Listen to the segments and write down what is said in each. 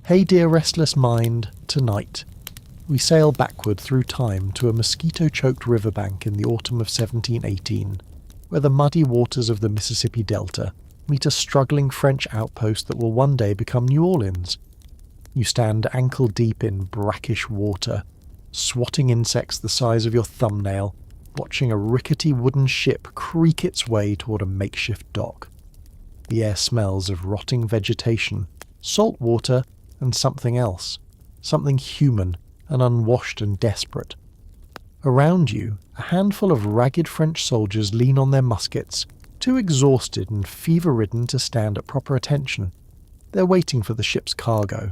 Hey dear restless mind, tonight we sail backward through time to a mosquito-choked riverbank in the autumn of 1718, where the muddy waters of the Mississippi Delta meet a struggling French outpost that will one day become New Orleans. You stand ankle-deep in brackish water, swatting insects the size of your thumbnail, watching a rickety wooden ship creak its way toward a makeshift dock. The air smells of rotting vegetation, salt water, and something else, something human and unwashed and desperate. Around you, a handful of ragged French soldiers lean on their muskets, too exhausted and fever-ridden to stand at proper attention. They're waiting for the ship's cargo.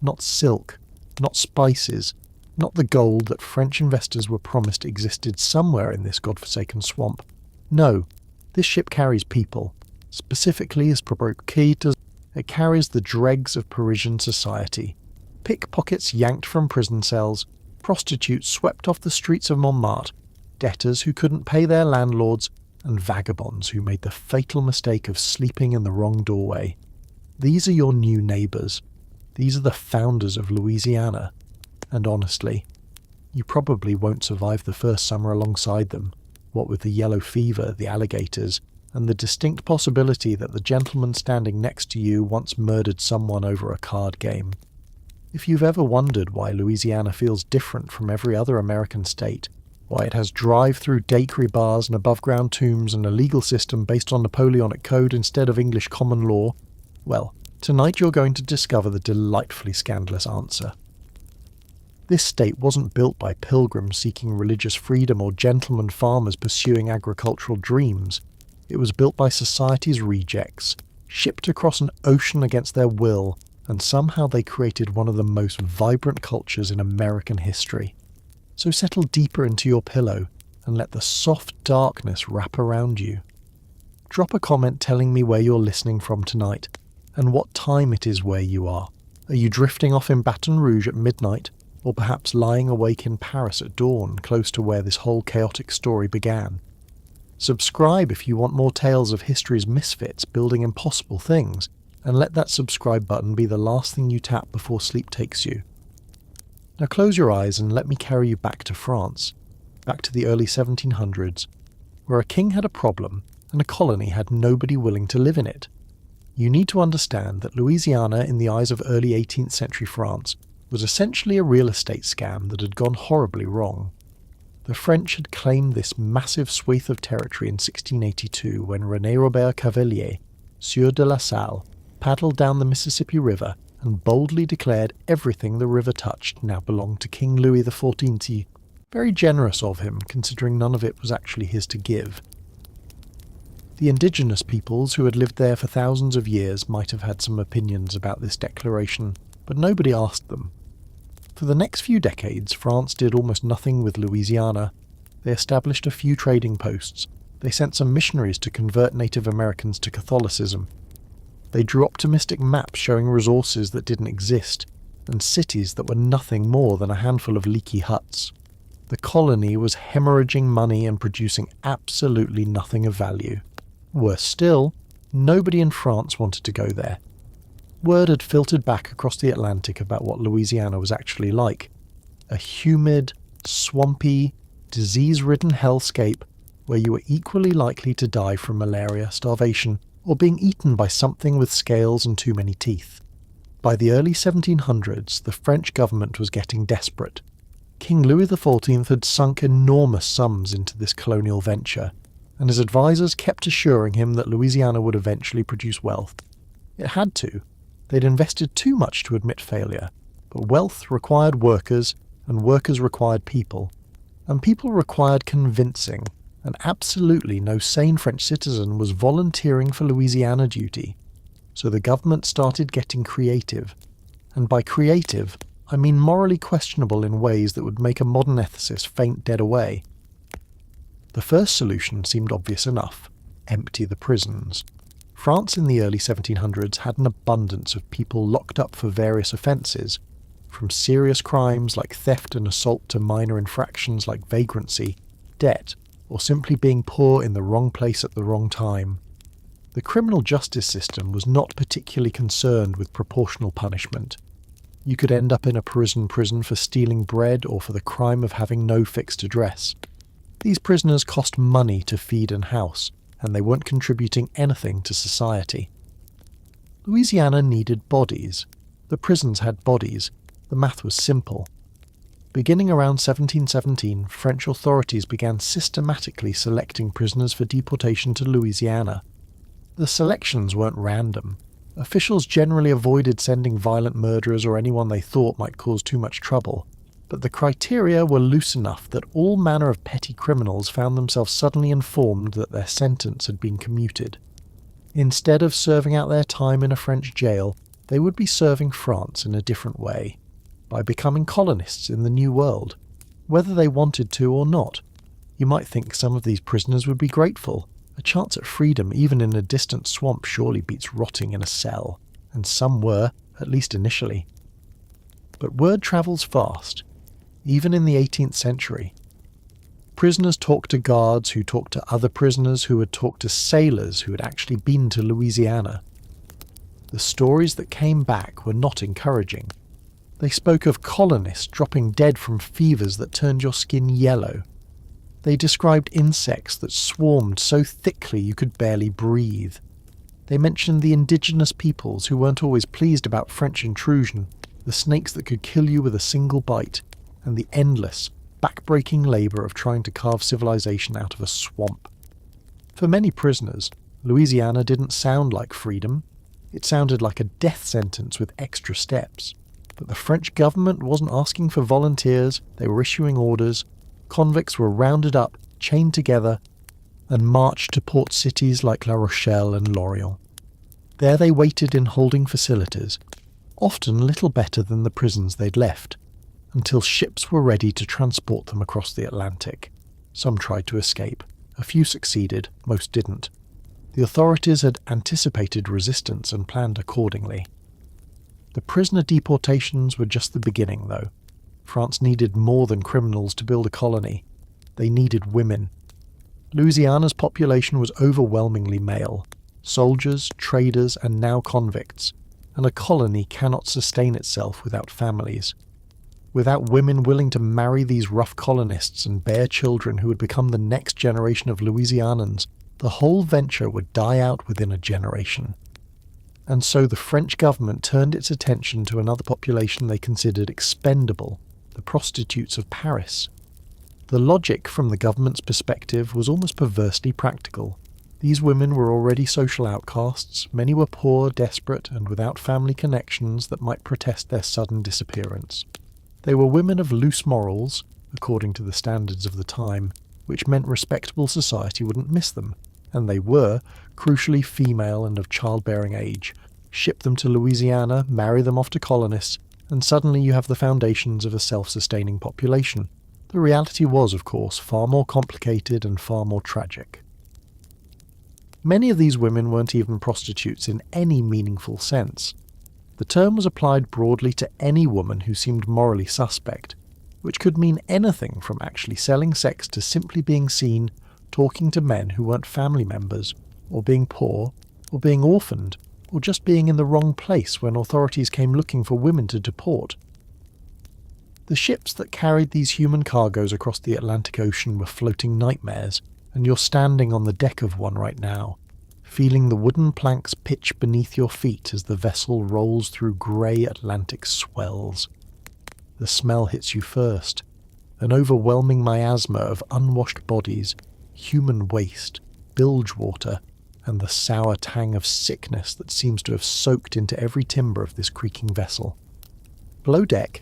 Not silk, not spices, not the gold that French investors were promised existed somewhere in this godforsaken swamp. No, this ship carries people. Specifically, as provocateur, it carries the dregs of Parisian society. Pickpockets yanked from prison cells, prostitutes swept off the streets of Montmartre, debtors who couldn't pay their landlords, and vagabonds who made the fatal mistake of sleeping in the wrong doorway. These are your new neighbours. These are the founders of Louisiana. And honestly, you probably won't survive the first summer alongside them, what with the yellow fever, the alligators, and the distinct possibility that the gentleman standing next to you once murdered someone over a card game. If you've ever wondered why Louisiana feels different from every other American state, why it has drive-through daiquiri bars and above-ground tombs and a legal system based on Napoleonic code instead of English common law, well, tonight you're going to discover the delightfully scandalous answer. This state wasn't built by pilgrims seeking religious freedom or gentleman farmers pursuing agricultural dreams. It was built by society's rejects, shipped across an ocean against their will, and somehow they created one of the most vibrant cultures in American history. So settle deeper into your pillow and let the soft darkness wrap around you. Drop a comment telling me where you're listening from tonight, and what time it is where you are. Are you drifting off in Baton Rouge at midnight, or perhaps lying awake in Paris at dawn, close to where this whole chaotic story began? Subscribe if you want more tales of history's misfits building impossible things, and let that subscribe button be the last thing you tap before sleep takes you. Now close your eyes and let me carry you back to France, back to the early 1700s, where a king had a problem and a colony had nobody willing to live in it. You need to understand that Louisiana, in the eyes of early 18th century France, was essentially a real estate scam that had gone horribly wrong. The French had claimed this massive swathe of territory in 1682 when René Robert Cavelier, Sieur de la Salle, paddled down the Mississippi River and boldly declared everything the river touched now belonged to King Louis XIV. Very generous of him, considering none of it was actually his to give. The indigenous peoples who had lived there for thousands of years might have had some opinions about this declaration, but nobody asked them. For the next few decades, France did almost nothing with Louisiana. They established a few trading posts. They sent some missionaries to convert Native Americans to Catholicism. They drew optimistic maps showing resources that didn't exist, and cities that were nothing more than a handful of leaky huts. The colony was hemorrhaging money and producing absolutely nothing of value. Worse still, nobody in France wanted to go there. Word had filtered back across the Atlantic about what Louisiana was actually like. A humid, swampy, disease-ridden hellscape where you were equally likely to die from malaria, starvation, or being eaten by something with scales and too many teeth. By the early 1700s, the French government was getting desperate. King Louis XIV had sunk enormous sums into this colonial venture, and his advisors kept assuring him that Louisiana would eventually produce wealth. It had to. They'd invested too much to admit failure, but wealth required workers, and workers required people, and people required convincing, and absolutely no sane French citizen was volunteering for Louisiana duty. So the government started getting creative, and by creative, I mean morally questionable in ways that would make a modern ethicist faint dead away. The first solution seemed obvious enough: empty the prisons. France in the early 1700s had an abundance of people locked up for various offences, from serious crimes like theft and assault to minor infractions like vagrancy, debt, or simply being poor in the wrong place at the wrong time. The criminal justice system was not particularly concerned with proportional punishment. You could end up in a prison for stealing bread or for the crime of having no fixed address. These prisoners cost money to feed and house, and they weren't contributing anything to society. Louisiana needed bodies. The prisons had bodies. The math was simple. Beginning around 1717, French authorities began systematically selecting prisoners for deportation to Louisiana. The selections weren't random. Officials generally avoided sending violent murderers or anyone they thought might cause too much trouble, but the criteria were loose enough that all manner of petty criminals found themselves suddenly informed that their sentence had been commuted. Instead of serving out their time in a French jail, they would be serving France in a different way, by becoming colonists in the New World, whether they wanted to or not. You might think some of these prisoners would be grateful. A chance at freedom even in a distant swamp surely beats rotting in a cell, and some were, at least initially. But word travels fast, even in the 18th century. Prisoners talked to guards who talked to other prisoners who had talked to sailors who had actually been to Louisiana. The stories that came back were not encouraging. They spoke of colonists dropping dead from fevers that turned your skin yellow. They described insects that swarmed so thickly you could barely breathe. They mentioned the indigenous peoples who weren't always pleased about French intrusion, the snakes that could kill you with a single bite, and the endless, back-breaking labour of trying to carve civilization out of a swamp. For many prisoners, Louisiana didn't sound like freedom. It sounded like a death sentence with extra steps. But the French government wasn't asking for volunteers, they were issuing orders. Convicts were rounded up, chained together, and marched to port cities like La Rochelle and Lorient. There they waited in holding facilities, often little better than the prisons they'd left, until ships were ready to transport them across the Atlantic. Some tried to escape. A few succeeded, most didn't. The authorities had anticipated resistance and planned accordingly. The prisoner deportations were just the beginning, though. France needed more than criminals to build a colony. They needed women. Louisiana's population was overwhelmingly male. Soldiers, traders, and now convicts. And a colony cannot sustain itself without families. Without women willing to marry these rough colonists and bear children who would become the next generation of Louisianans, the whole venture would die out within a generation. And so the French government turned its attention to another population they considered expendable, the prostitutes of Paris. The logic from the government's perspective was almost perversely practical. These women were already social outcasts, many were poor, desperate, and without family connections that might protest their sudden disappearance. They were women of loose morals, according to the standards of the time, which meant respectable society wouldn't miss them, and they were, crucially, female and of childbearing age. Ship them to Louisiana, marry them off to colonists, and suddenly you have the foundations of a self-sustaining population. The reality was, of course, far more complicated and far more tragic. Many of these women weren't even prostitutes in any meaningful sense. The term was applied broadly to any woman who seemed morally suspect, which could mean anything from actually selling sex to simply being seen talking to men who weren't family members, or being poor, or being orphaned, or just being in the wrong place when authorities came looking for women to deport. The ships that carried these human cargoes across the Atlantic Ocean were floating nightmares, and you're standing on the deck of one right now, feeling the wooden planks pitch beneath your feet as the vessel rolls through grey Atlantic swells. The smell hits you first, an overwhelming miasma of unwashed bodies, human waste, bilge water, and the sour tang of sickness that seems to have soaked into every timber of this creaking vessel. Below deck,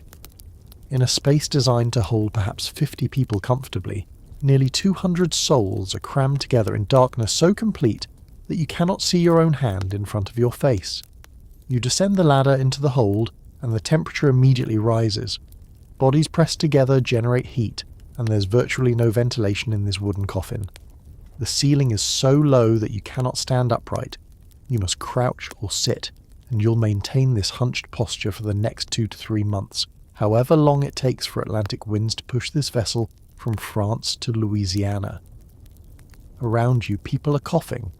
in a space designed to hold perhaps 50 people comfortably, nearly 200 souls are crammed together in darkness so complete that you cannot see your own hand in front of your face. You descend the ladder into the hold, and the temperature immediately rises. Bodies pressed together generate heat, and there's virtually no ventilation in this wooden coffin. The ceiling is so low that you cannot stand upright. You must crouch or sit, and you'll maintain this hunched posture for the next 2 to 3 months, however long it takes for Atlantic winds to push this vessel from France to Louisiana. Around you, people are coughing.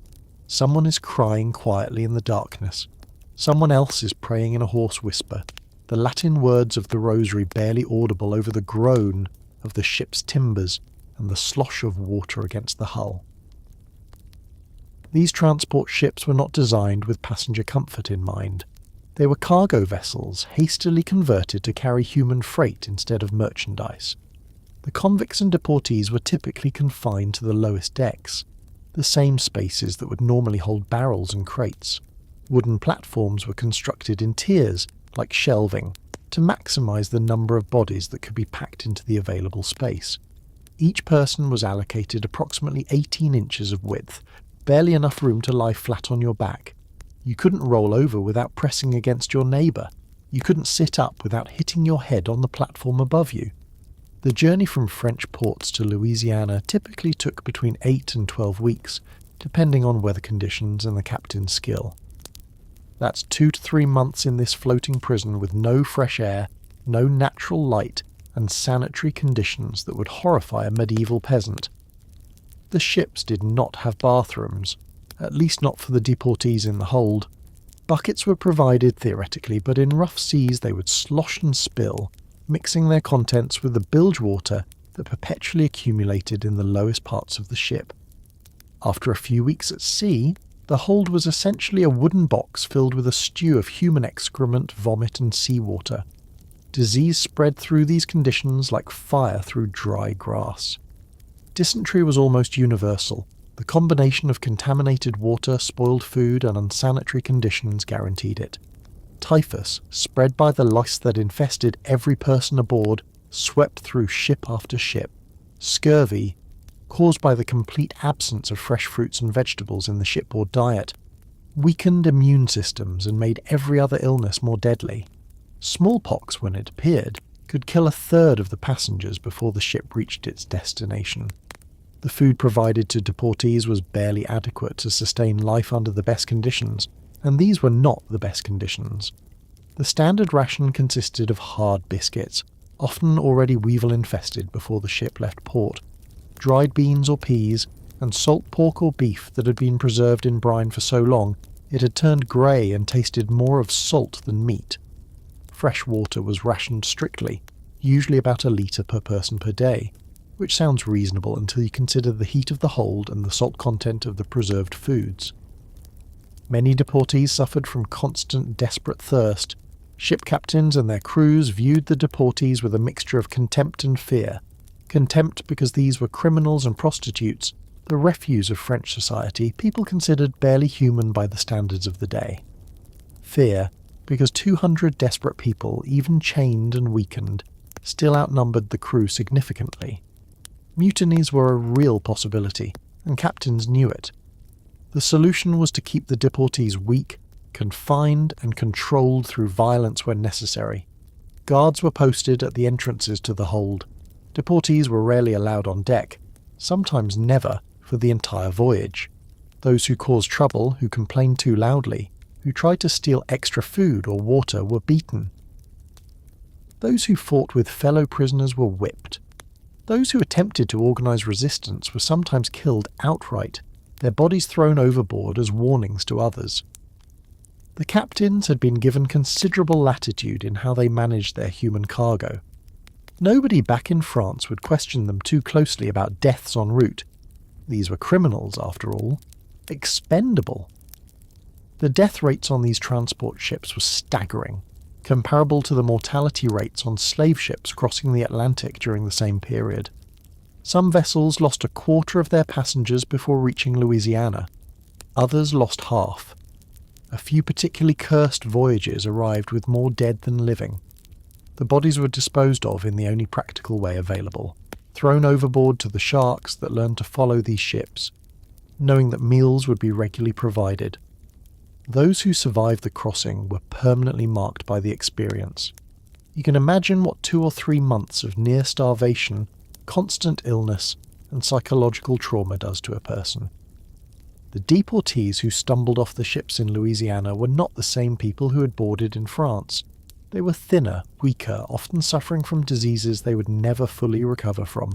Someone is crying quietly in the darkness. Someone else is praying in a hoarse whisper. the Latin words of the rosary barely audible over the groan of the ship's timbers and the slosh of water against the hull. These transport ships were not designed with passenger comfort in mind. They were cargo vessels hastily converted to carry human freight instead of merchandise. The convicts and deportees were typically confined to the lowest decks, the same spaces that would normally hold barrels and crates. Wooden platforms were constructed in tiers, like shelving, to maximise the number of bodies that could be packed into the available space. Each person was allocated approximately 18 inches of width, barely enough room to lie flat on your back. You couldn't roll over without pressing against your neighbour. You couldn't sit up without hitting your head on the platform above you. The journey from French ports to Louisiana typically took between 8 and 12 weeks, depending on weather conditions and the captain's skill. That's 2 to 3 months in this floating prison with no fresh air, no natural light, and sanitary conditions that would horrify a medieval peasant. The ships did not have bathrooms, at least not for the deportees in the hold. Buckets were provided theoretically, but in rough seas they would slosh and spill, mixing their contents with the bilge water that perpetually accumulated in the lowest parts of the ship. After a few weeks at sea, the hold was essentially a wooden box filled with a stew of human excrement, vomit and seawater. Disease spread through these conditions like fire through dry grass. Dysentery was almost universal. The combination of contaminated water, spoiled food and unsanitary conditions guaranteed it. Typhus, spread by the lice that infested every person aboard, swept through ship after ship. Scurvy, caused by the complete absence of fresh fruits and vegetables in the shipboard diet, weakened immune systems and made every other illness more deadly. Smallpox, when it appeared, could kill a third of the passengers before the ship reached its destination. The food provided to deportees was barely adequate to sustain life under the best conditions, and these were not the best conditions. The standard ration consisted of hard biscuits, often already weevil-infested before the ship left port, dried beans or peas, and salt pork or beef that had been preserved in brine for so long it had turned grey and tasted more of salt than meat. Fresh water was rationed strictly, usually about a litre per person per day, which sounds reasonable until you consider the heat of the hold and the salt content of the preserved foods. Many deportees suffered from constant desperate thirst. Ship captains and their crews viewed the deportees with a mixture of contempt and fear. Contempt because these were criminals and prostitutes, the refuse of French society, people considered barely human by the standards of the day. Fear because 200 desperate people, even chained and weakened, still outnumbered the crew significantly. Mutinies were a real possibility, and captains knew it. The solution was to keep the deportees weak, confined and controlled through violence when necessary. Guards were posted at the entrances to the hold. Deportees were rarely allowed on deck, sometimes never, for the entire voyage. Those who caused trouble, who complained too loudly, who tried to steal extra food or water were beaten. Those who fought with fellow prisoners were whipped. Those who attempted to organise resistance were sometimes killed outright, their bodies thrown overboard as warnings to others. The captains had been given considerable latitude in how they managed their human cargo. Nobody back in France would question them too closely about deaths en route. These were criminals, after all. Expendable. The death rates on these transport ships were staggering, comparable to the mortality rates on slave ships crossing the Atlantic during the same period. Some vessels lost a quarter of their passengers before reaching Louisiana. Others lost half. A few particularly cursed voyages arrived with more dead than living. The bodies were disposed of in the only practical way available, thrown overboard to the sharks that learned to follow these ships, knowing that meals would be regularly provided. Those who survived the crossing were permanently marked by the experience. You can imagine what 2 or 3 months of near starvation, constant illness, and psychological trauma does to a person. The deportees who stumbled off the ships in Louisiana were not the same people who had boarded in France. They were thinner, weaker, often suffering from diseases they would never fully recover from.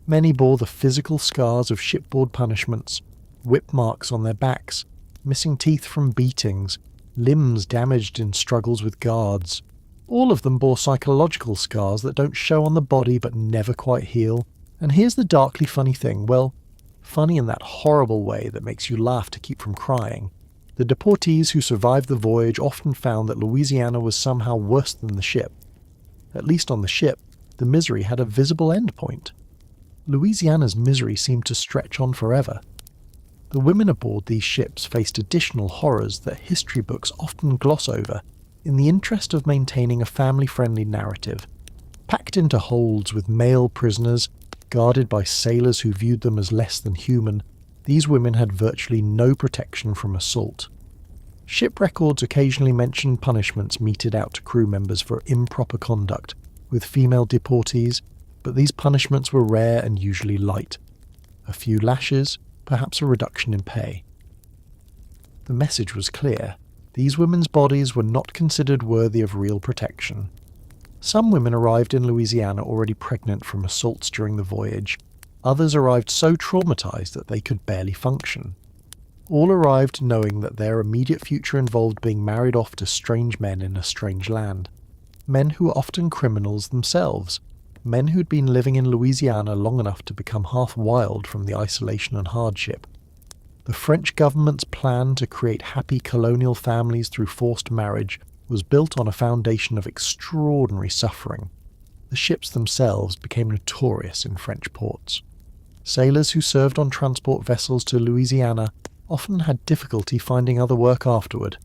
Many bore the physical scars of shipboard punishments, whip marks on their backs, missing teeth from beatings, limbs damaged in struggles with guards. All of them bore psychological scars that don't show on the body but never quite heal. And here's the darkly funny thing, well, funny in that horrible way that makes you laugh to keep from crying. The deportees who survived the voyage often found that Louisiana was somehow worse than the ship. At least on the ship, the misery had a visible endpoint. Louisiana's misery seemed to stretch on forever. The women aboard these ships faced additional horrors that history books often gloss over in the interest of maintaining a family-friendly narrative. Packed into holds with male prisoners, guarded by sailors who viewed them as less than human, these women had virtually no protection from assault. Ship records occasionally mention punishments meted out to crew members for improper conduct with female deportees, but these punishments were rare and usually light. A few lashes, perhaps a reduction in pay. The message was clear. These women's bodies were not considered worthy of real protection. Some women arrived in Louisiana already pregnant from assaults during the voyage. Others arrived so traumatized that they could barely function. All arrived knowing that their immediate future involved being married off to strange men in a strange land. Men who were often criminals themselves. Men who'd been living in Louisiana long enough to become half wild from the isolation and hardship. The French government's plan to create happy colonial families through forced marriage was built on a foundation of extraordinary suffering. The ships themselves became notorious in French ports. Sailors who served on transport vessels to Louisiana often had difficulty finding other work afterward.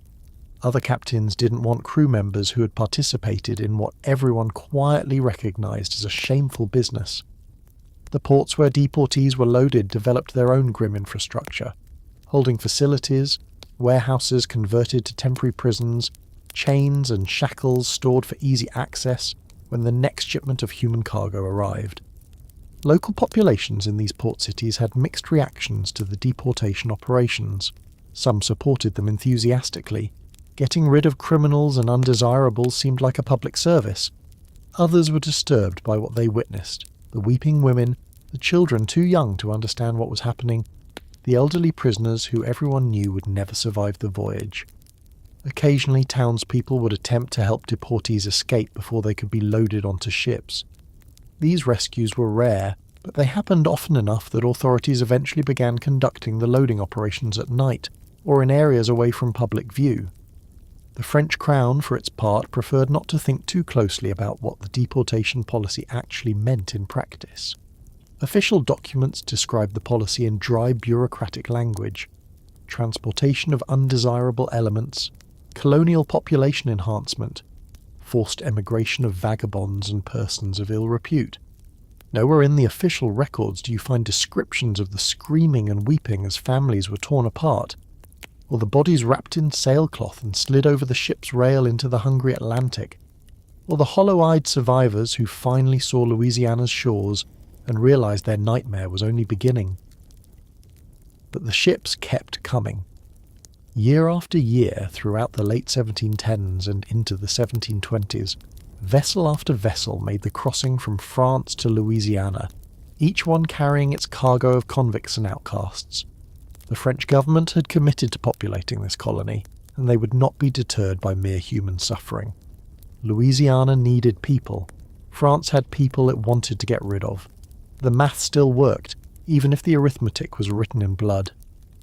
Other captains didn't want crew members who had participated in what everyone quietly recognized as a shameful business. The ports where deportees were loaded developed their own grim infrastructure, holding facilities, warehouses converted to temporary prisons, chains and shackles stored for easy access when the next shipment of human cargo arrived. Local populations in these port cities had mixed reactions to the deportation operations. Some supported them enthusiastically. Getting rid of criminals and undesirables seemed like a public service. Others were disturbed by what they witnessed: the weeping women, the children too young to understand what was happening, the elderly prisoners who everyone knew would never survive the voyage. Occasionally, townspeople would attempt to help deportees escape before they could be loaded onto ships. These rescues were rare, but they happened often enough that authorities eventually began conducting the loading operations at night, or in areas away from public view. The French Crown, for its part, preferred not to think too closely about what the deportation policy actually meant in practice. Official documents described the policy in dry bureaucratic language: transportation of undesirable elements, colonial population enhancement, forced emigration of vagabonds and persons of ill repute. Nowhere in the official records do you find descriptions of the screaming and weeping as families were torn apart, or the bodies wrapped in sailcloth and slid over the ship's rail into the hungry Atlantic, or the hollow-eyed survivors who finally saw Louisiana's shores and realized their nightmare was only beginning. But the ships kept coming. Year after year, throughout the late 1710s and into the 1720s, vessel after vessel made the crossing from France to Louisiana, each one carrying its cargo of convicts and outcasts. The French government had committed to populating this colony, and they would not be deterred by mere human suffering. Louisiana needed people. France had people it wanted to get rid of. The math still worked, even if the arithmetic was written in blood.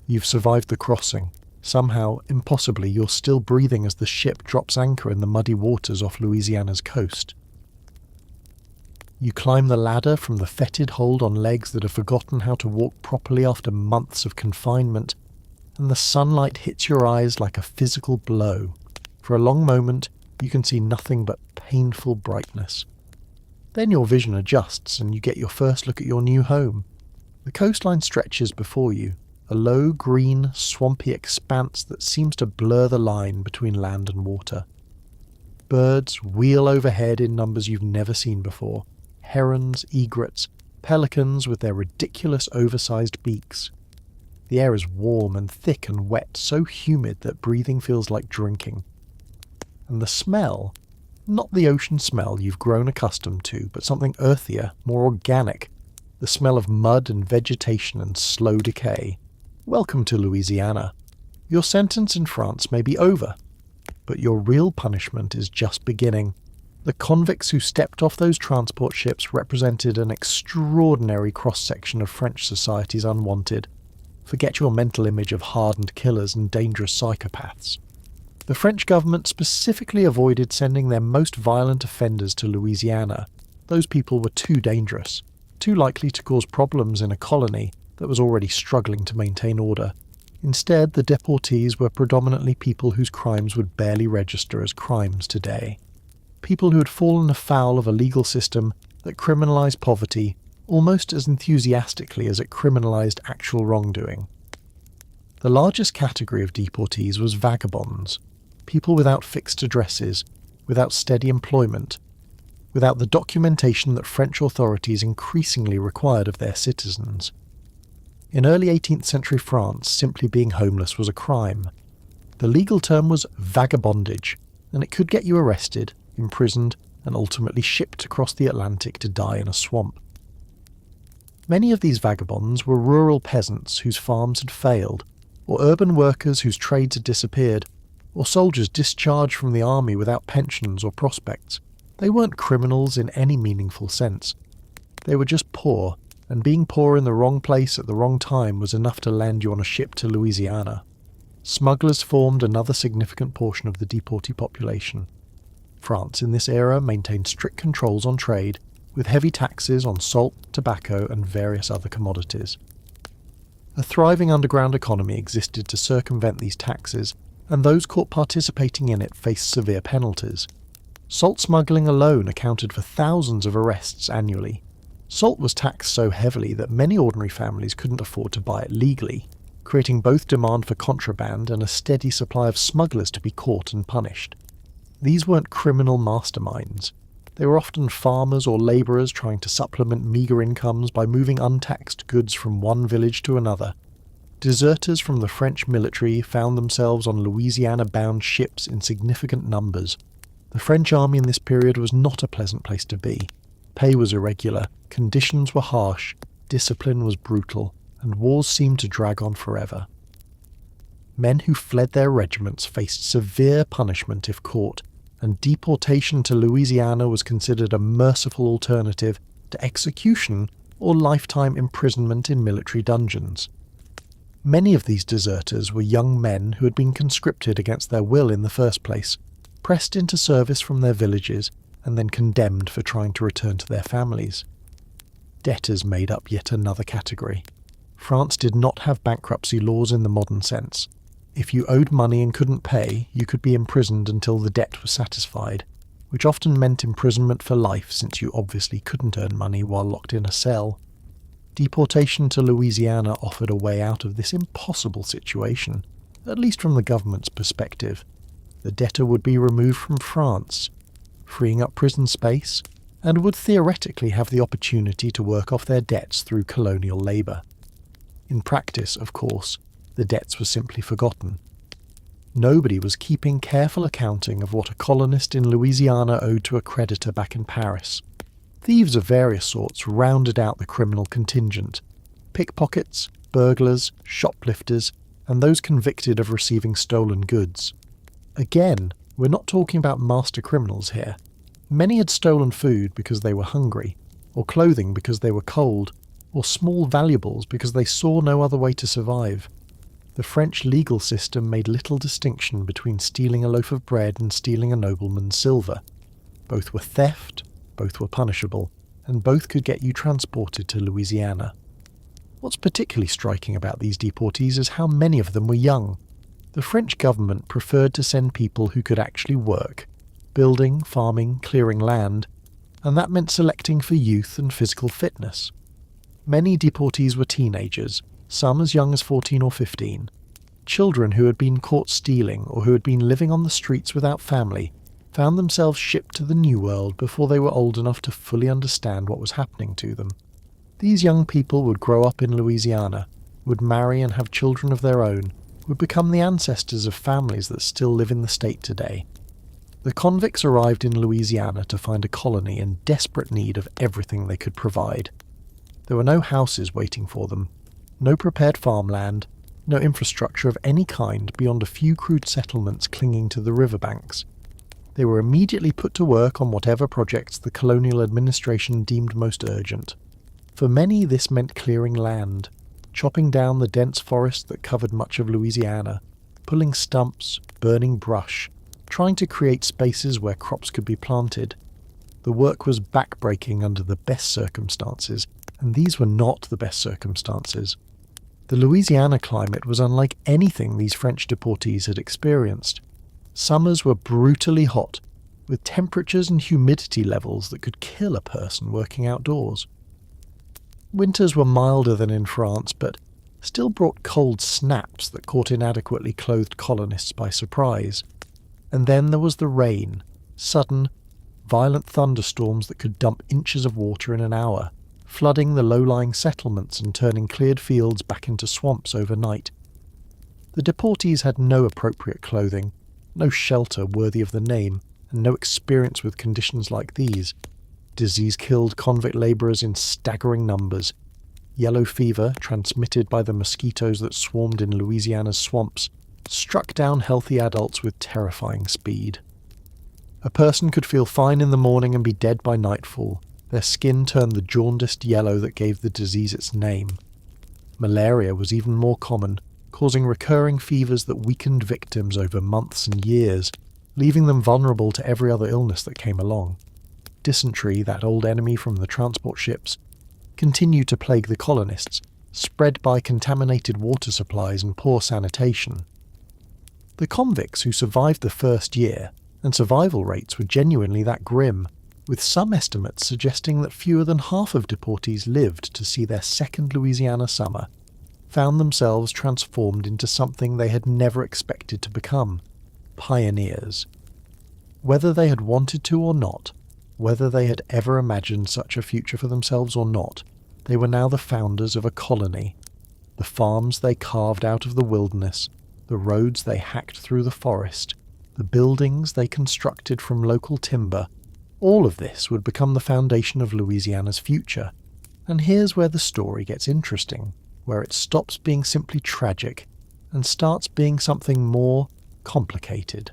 You've survived the crossing. Somehow, impossibly, you're still breathing as the ship drops anchor in the muddy waters off Louisiana's coast. You climb the ladder from the fetid hold on legs that have forgotten how to walk properly after months of confinement, and the sunlight hits your eyes like a physical blow. For a long moment, you can see nothing but painful brightness. Then your vision adjusts and you get your first look at your new home. The coastline stretches before you, a low, green, swampy expanse that seems to blur the line between land and water. Birds wheel overhead in numbers you've never seen before: herons, egrets, pelicans with their ridiculous oversized beaks. The air is warm and thick and wet, so humid that breathing feels like drinking. And the smell, not the ocean smell you've grown accustomed to, but something earthier, more organic, the smell of mud and vegetation and slow decay. Welcome to Louisiana. Your sentence in France may be over, but your real punishment is just beginning. The convicts who stepped off those transport ships represented an extraordinary cross-section of French society's unwanted. Forget your mental image of hardened killers and dangerous psychopaths. The French government specifically avoided sending their most violent offenders to Louisiana. Those people were too dangerous, too likely to cause problems in a colony that was already struggling to maintain order. Instead, the deportees were predominantly people whose crimes would barely register as crimes today. People who had fallen afoul of a legal system that criminalised poverty almost as enthusiastically as it criminalised actual wrongdoing. The largest category of deportees was vagabonds, people without fixed addresses, without steady employment, without the documentation that French authorities increasingly required of their citizens. In early 18th century France, simply being homeless was a crime. The legal term was vagabondage, and it could get you arrested, imprisoned, and ultimately shipped across the Atlantic to die in a swamp. Many of these vagabonds were rural peasants whose farms had failed, or urban workers whose trades had disappeared, or soldiers discharged from the army without pensions or prospects. They weren't criminals in any meaningful sense. They were just poor, and being poor in the wrong place at the wrong time was enough to land you on a ship to Louisiana. Smugglers formed another significant portion of the deportee population. France in this era maintained strict controls on trade, with heavy taxes on salt, tobacco, and various other commodities. A thriving underground economy existed to circumvent these taxes, and those caught participating in it faced severe penalties. Salt smuggling alone accounted for thousands of arrests annually. Salt was taxed so heavily that many ordinary families couldn't afford to buy it legally, creating both demand for contraband and a steady supply of smugglers to be caught and punished. These weren't criminal masterminds. They were often farmers or labourers trying to supplement meagre incomes by moving untaxed goods from one village to another. Deserters from the French military found themselves on Louisiana-bound ships in significant numbers. The French army in this period was not a pleasant place to be. Pay was irregular, conditions were harsh, discipline was brutal, and wars seemed to drag on forever. Men who fled their regiments faced severe punishment if caught, and deportation to Louisiana was considered a merciful alternative to execution or lifetime imprisonment in military dungeons. Many of these deserters were young men who had been conscripted against their will in the first place, pressed into service from their villages, and then condemned for trying to return to their families. Debtors made up yet another category. France did not have bankruptcy laws in the modern sense. If you owed money and couldn't pay, you could be imprisoned until the debt was satisfied, which often meant imprisonment for life since you obviously couldn't earn money while locked in a cell. Deportation to Louisiana offered a way out of this impossible situation, at least from the government's perspective. The debtor would be removed from France, freeing up prison space, and would theoretically have the opportunity to work off their debts through colonial labour. In practice, of course, the debts were simply forgotten. Nobody was keeping careful accounting of what a colonist in Louisiana owed to a creditor back in Paris. Thieves of various sorts rounded out the criminal contingent. Pickpockets, burglars, shoplifters, and those convicted of receiving stolen goods. Again, we're not talking about master criminals here. Many had stolen food because they were hungry, or clothing because they were cold, or small valuables because they saw no other way to survive. The French legal system made little distinction between stealing a loaf of bread and stealing a nobleman's silver. Both were theft, both were punishable, and both could get you transported to Louisiana. What's particularly striking about these deportees is how many of them were young. The French government preferred to send people who could actually work, building, farming, clearing land, and that meant selecting for youth and physical fitness. Many deportees were teenagers, some as young as 14 or 15. Children who had been caught stealing or who had been living on the streets without family found themselves shipped to the New World before they were old enough to fully understand what was happening to them. These young people would grow up in Louisiana, would marry and have children of their own, would become the ancestors of families that still live in the state today. The convicts arrived in Louisiana to find a colony in desperate need of everything they could provide. There were no houses waiting for them, no prepared farmland, no infrastructure of any kind beyond a few crude settlements clinging to the riverbanks. They were immediately put to work on whatever projects the colonial administration deemed most urgent. For many, this meant clearing land, chopping down the dense forest that covered much of Louisiana, pulling stumps, burning brush, trying to create spaces where crops could be planted. The work was backbreaking under the best circumstances, and these were not the best circumstances. The Louisiana climate was unlike anything these French deportees had experienced. Summers were brutally hot, with temperatures and humidity levels that could kill a person working outdoors. Winters were milder than in France, but still brought cold snaps that caught inadequately clothed colonists by surprise. And then there was the rain, sudden, violent thunderstorms that could dump inches of water in an hour, flooding the low-lying settlements and turning cleared fields back into swamps overnight. The deportees had no appropriate clothing, no shelter worthy of the name, and no experience with conditions like these. Disease killed convict labourers in staggering numbers. Yellow fever, transmitted by the mosquitoes that swarmed in Louisiana's swamps, struck down healthy adults with terrifying speed. A person could feel fine in the morning and be dead by nightfall. Their skin turned the jaundiced yellow that gave the disease its name. Malaria was even more common, causing recurring fevers that weakened victims over months and years, leaving them vulnerable to every other illness that came along. Dysentery, that old enemy from the transport ships, continued to plague the colonists, spread by contaminated water supplies and poor sanitation. The convicts who survived the first year, and survival rates were genuinely that grim, with some estimates suggesting that fewer than half of deportees lived to see their second Louisiana summer, found themselves transformed into something they had never expected to become: pioneers. Whether they had wanted to or not, whether they had ever imagined such a future for themselves or not, they were now the founders of a colony. The farms they carved out of the wilderness, the roads they hacked through the forest, the buildings they constructed from local timber, all of this would become the foundation of Louisiana's future. And here's where the story gets interesting, where it stops being simply tragic and starts being something more complicated.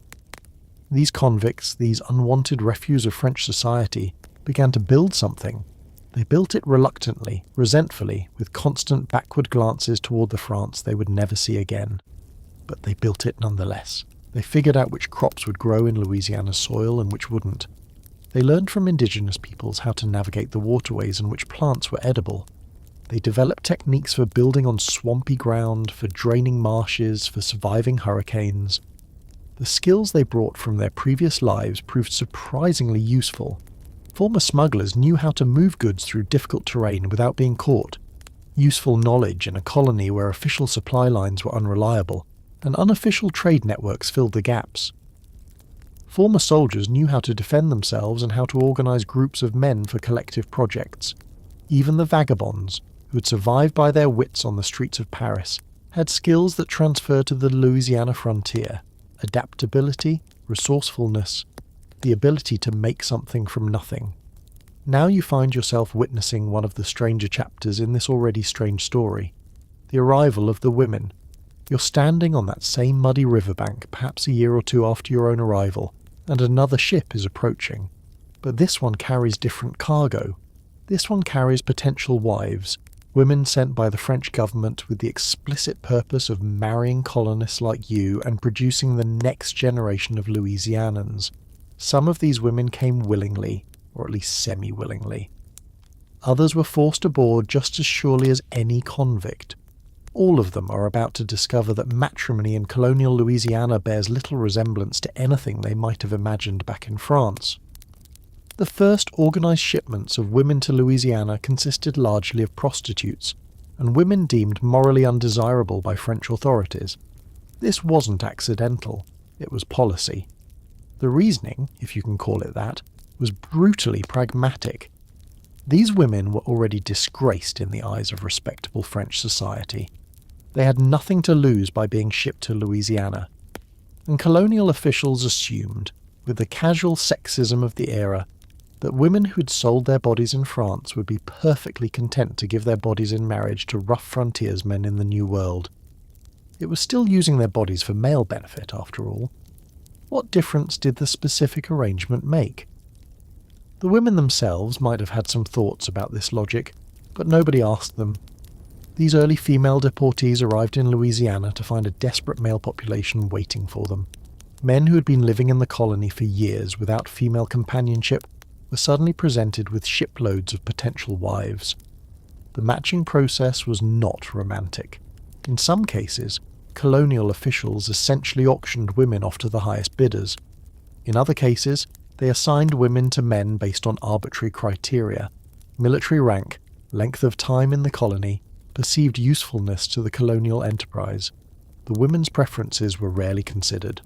These convicts, these unwanted refuse of French society, began to build something. They built it reluctantly, resentfully, with constant backward glances toward the France they would never see again. But they built it nonetheless. They figured out which crops would grow in Louisiana's soil and which wouldn't. They learned from indigenous peoples how to navigate the waterways and which plants were edible. They developed techniques for building on swampy ground, for draining marshes, for surviving hurricanes. The skills they brought from their previous lives proved surprisingly useful. Former smugglers knew how to move goods through difficult terrain without being caught. Useful knowledge in a colony where official supply lines were unreliable, and unofficial trade networks filled the gaps. Former soldiers knew how to defend themselves and how to organize groups of men for collective projects. Even the vagabonds, who had survived by their wits on the streets of Paris, had skills that transferred to the Louisiana frontier: adaptability, resourcefulness, the ability to make something from nothing. Now you find yourself witnessing one of the stranger chapters in this already strange story: the arrival of the women. You're standing on that same muddy riverbank perhaps a year or two after your own arrival, and another ship is approaching. But this one carries different cargo. This one carries potential wives, women sent by the French government with the explicit purpose of marrying colonists like you and producing the next generation of Louisianans. Some of these women came willingly, or at least semi-willingly. Others were forced aboard just as surely as any convict. All of them are about to discover that matrimony in colonial Louisiana bears little resemblance to anything they might have imagined back in France. The first organised shipments of women to Louisiana consisted largely of prostitutes, and women deemed morally undesirable by French authorities. This wasn't accidental, it was policy. The reasoning, if you can call it that, was brutally pragmatic. These women were already disgraced in the eyes of respectable French society. They had nothing to lose by being shipped to Louisiana, and colonial officials assumed, with the casual sexism of the era, that women who had sold their bodies in France would be perfectly content to give their bodies in marriage to rough frontiersmen in the New World. It was still using their bodies for male benefit, after all. what difference did the specific arrangement make? The women themselves might have had some thoughts about this logic, but nobody asked them. These early female deportees arrived in Louisiana to find a desperate male population waiting for them. Men who had been living in the colony for years without female companionship were suddenly presented with shiploads of potential wives. The matching process was not romantic. In some cases, colonial officials essentially auctioned women off to the highest bidders. In other cases, they assigned women to men based on arbitrary criteria: military rank, length of time in the colony, perceived usefulness to the colonial enterprise. The women's preferences were rarely considered.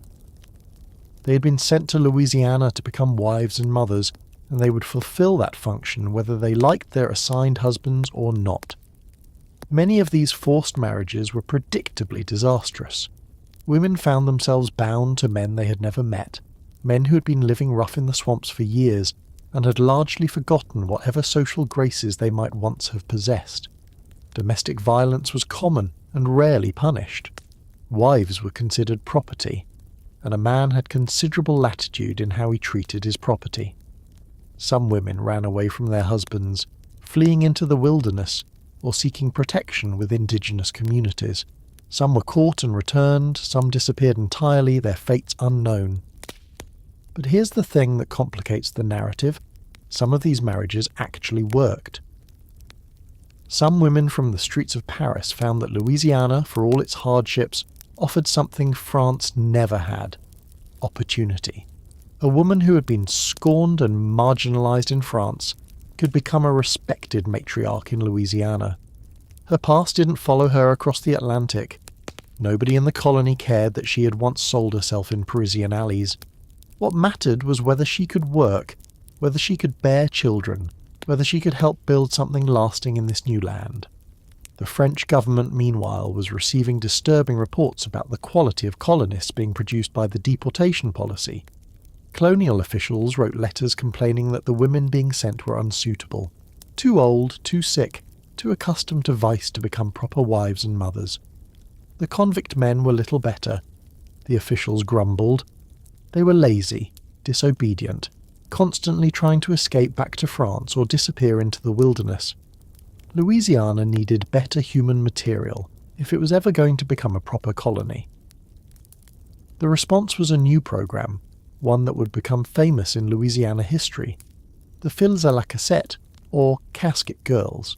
They had been sent to Louisiana to become wives and mothers, and they would fulfill that function whether they liked their assigned husbands or not. Many of these forced marriages were predictably disastrous. Women found themselves bound to men they had never met, men who had been living rough in the swamps for years and had largely forgotten whatever social graces they might once have possessed. Domestic violence was common and rarely punished. Wives were considered property, and a man had considerable latitude in how he treated his property. Some women ran away from their husbands, fleeing into the wilderness or seeking protection with indigenous communities. Some were caught and returned, some disappeared entirely, their fates unknown. But here's the thing that complicates the narrative: some of these marriages actually worked. Some women from the streets of Paris found that Louisiana, for all its hardships, offered something France never had: opportunity. A woman who had been scorned and marginalized in France could become a respected matriarch in Louisiana. Her past didn't follow her across the Atlantic. Nobody in the colony cared that she had once sold herself in Parisian alleys. What mattered was whether she could work, whether she could bear children, whether she could help build something lasting in this new land. The French government, meanwhile, was receiving disturbing reports about the quality of colonists being produced by the deportation policy. Colonial officials wrote letters complaining that the women being sent were unsuitable, too old, too sick, too accustomed to vice to become proper wives and mothers. The convict men were little better. The officials grumbled. They were lazy, disobedient, constantly trying to escape back to France or disappear into the wilderness. Louisiana needed better human material if it was ever going to become a proper colony. The response was a new program, one that would become famous in Louisiana history: the filles à la cassette, or casket girls.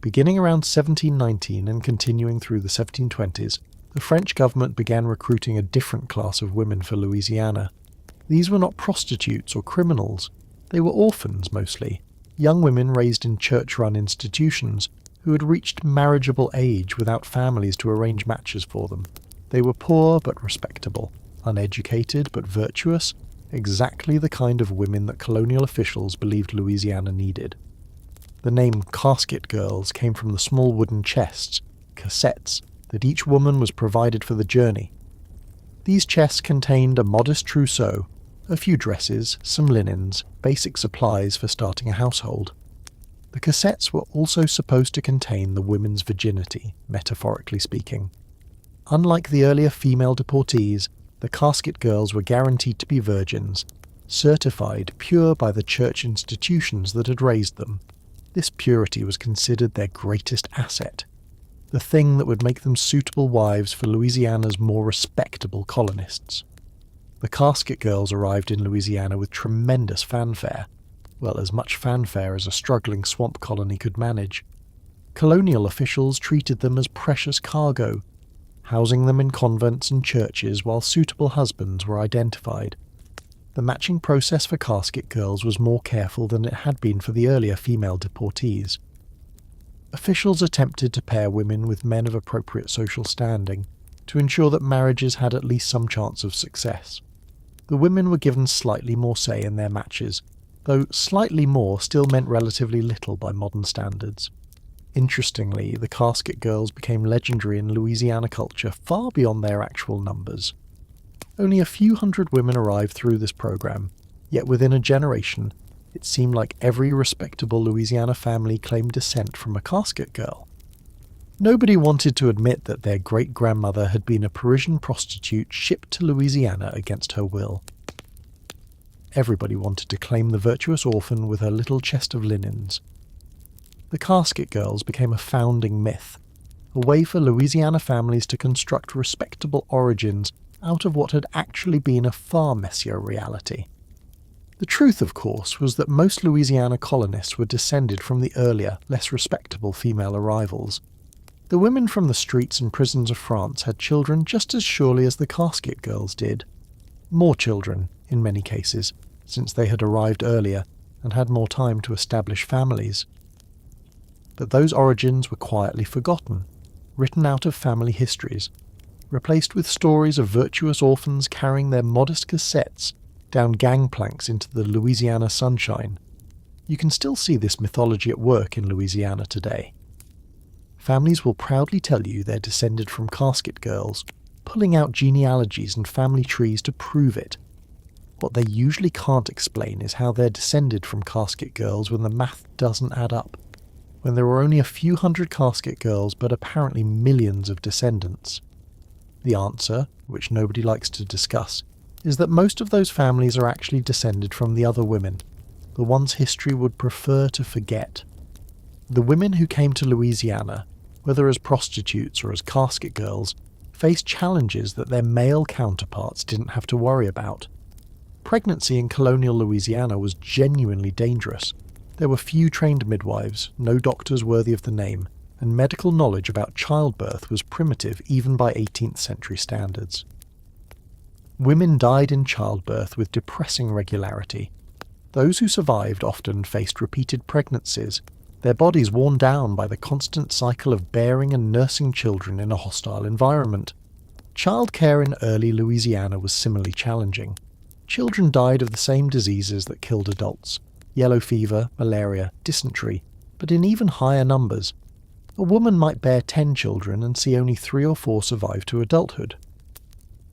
Beginning around 1719 and continuing through the 1720s, the French government began recruiting a different class of women for Louisiana. These were not prostitutes or criminals. They were orphans mostly, young women raised in church-run institutions who had reached marriageable age without families to arrange matches for them. They were poor but respectable, uneducated but virtuous, exactly the kind of women that colonial officials believed Louisiana needed. The name casket girls came from the small wooden chests, cassettes, that each woman was provided for the journey. These chests contained a modest trousseau, a few dresses, some linens, basic supplies for starting a household. The cassettes were also supposed to contain the women's virginity, metaphorically speaking. Unlike the earlier female deportees, the casket girls were guaranteed to be virgins, certified pure by the church institutions that had raised them. This purity was considered their greatest asset, the thing that would make them suitable wives for Louisiana's more respectable colonists. The casket girls arrived in Louisiana with tremendous fanfare, well, as much fanfare as a struggling swamp colony could manage. Colonial officials treated them as precious cargo, housing them in convents and churches while suitable husbands were identified. The matching process for casket girls was more careful than it had been for the earlier female deportees. Officials attempted to pair women with men of appropriate social standing to ensure that marriages had at least some chance of success. The women were given slightly more say in their matches, though slightly more still meant relatively little by modern standards. Interestingly, the casket girls became legendary in Louisiana culture far beyond their actual numbers. Only a few hundred women arrived through this program, yet within a generation, it seemed like every respectable Louisiana family claimed descent from a casket girl. Nobody wanted to admit that their great-grandmother had been a Parisian prostitute shipped to Louisiana against her will. Everybody wanted to claim the virtuous orphan with her little chest of linens. The casket girls became a founding myth, a way for Louisiana families to construct respectable origins out of what had actually been a far messier reality. The truth, of course, was that most Louisiana colonists were descended from the earlier, less respectable female arrivals. The women from the streets and prisons of France had children just as surely as the casket girls did. More children, in many cases, since they had arrived earlier and had more time to establish families. But those origins were quietly forgotten, written out of family histories, replaced with stories of virtuous orphans carrying their modest cassettes down gangplanks into the Louisiana sunshine. You can still see this mythology at work in Louisiana today. Families will proudly tell you they're descended from casket girls, pulling out genealogies and family trees to prove it. What they usually can't explain is how they're descended from casket girls when the math doesn't add up, when there were only a few hundred casket girls but apparently millions of descendants. The answer, which nobody likes to discuss, is that most of those families are actually descended from the other women, the ones history would prefer to forget. The women who came to Louisiana, whether as prostitutes or as casket girls, faced challenges that their male counterparts didn't have to worry about. Pregnancy in colonial Louisiana was genuinely dangerous. There were few trained midwives, no doctors worthy of the name, and medical knowledge about childbirth was primitive even by 18th century standards. Women died in childbirth with depressing regularity. Those who survived often faced repeated pregnancies, their bodies worn down by the constant cycle of bearing and nursing children in a hostile environment. Childcare in early Louisiana was similarly challenging. Children died of the same diseases that killed adults: yellow fever, malaria, dysentery, but in even higher numbers. A woman might bear 10 children and see only 3 or 4 survive to adulthood.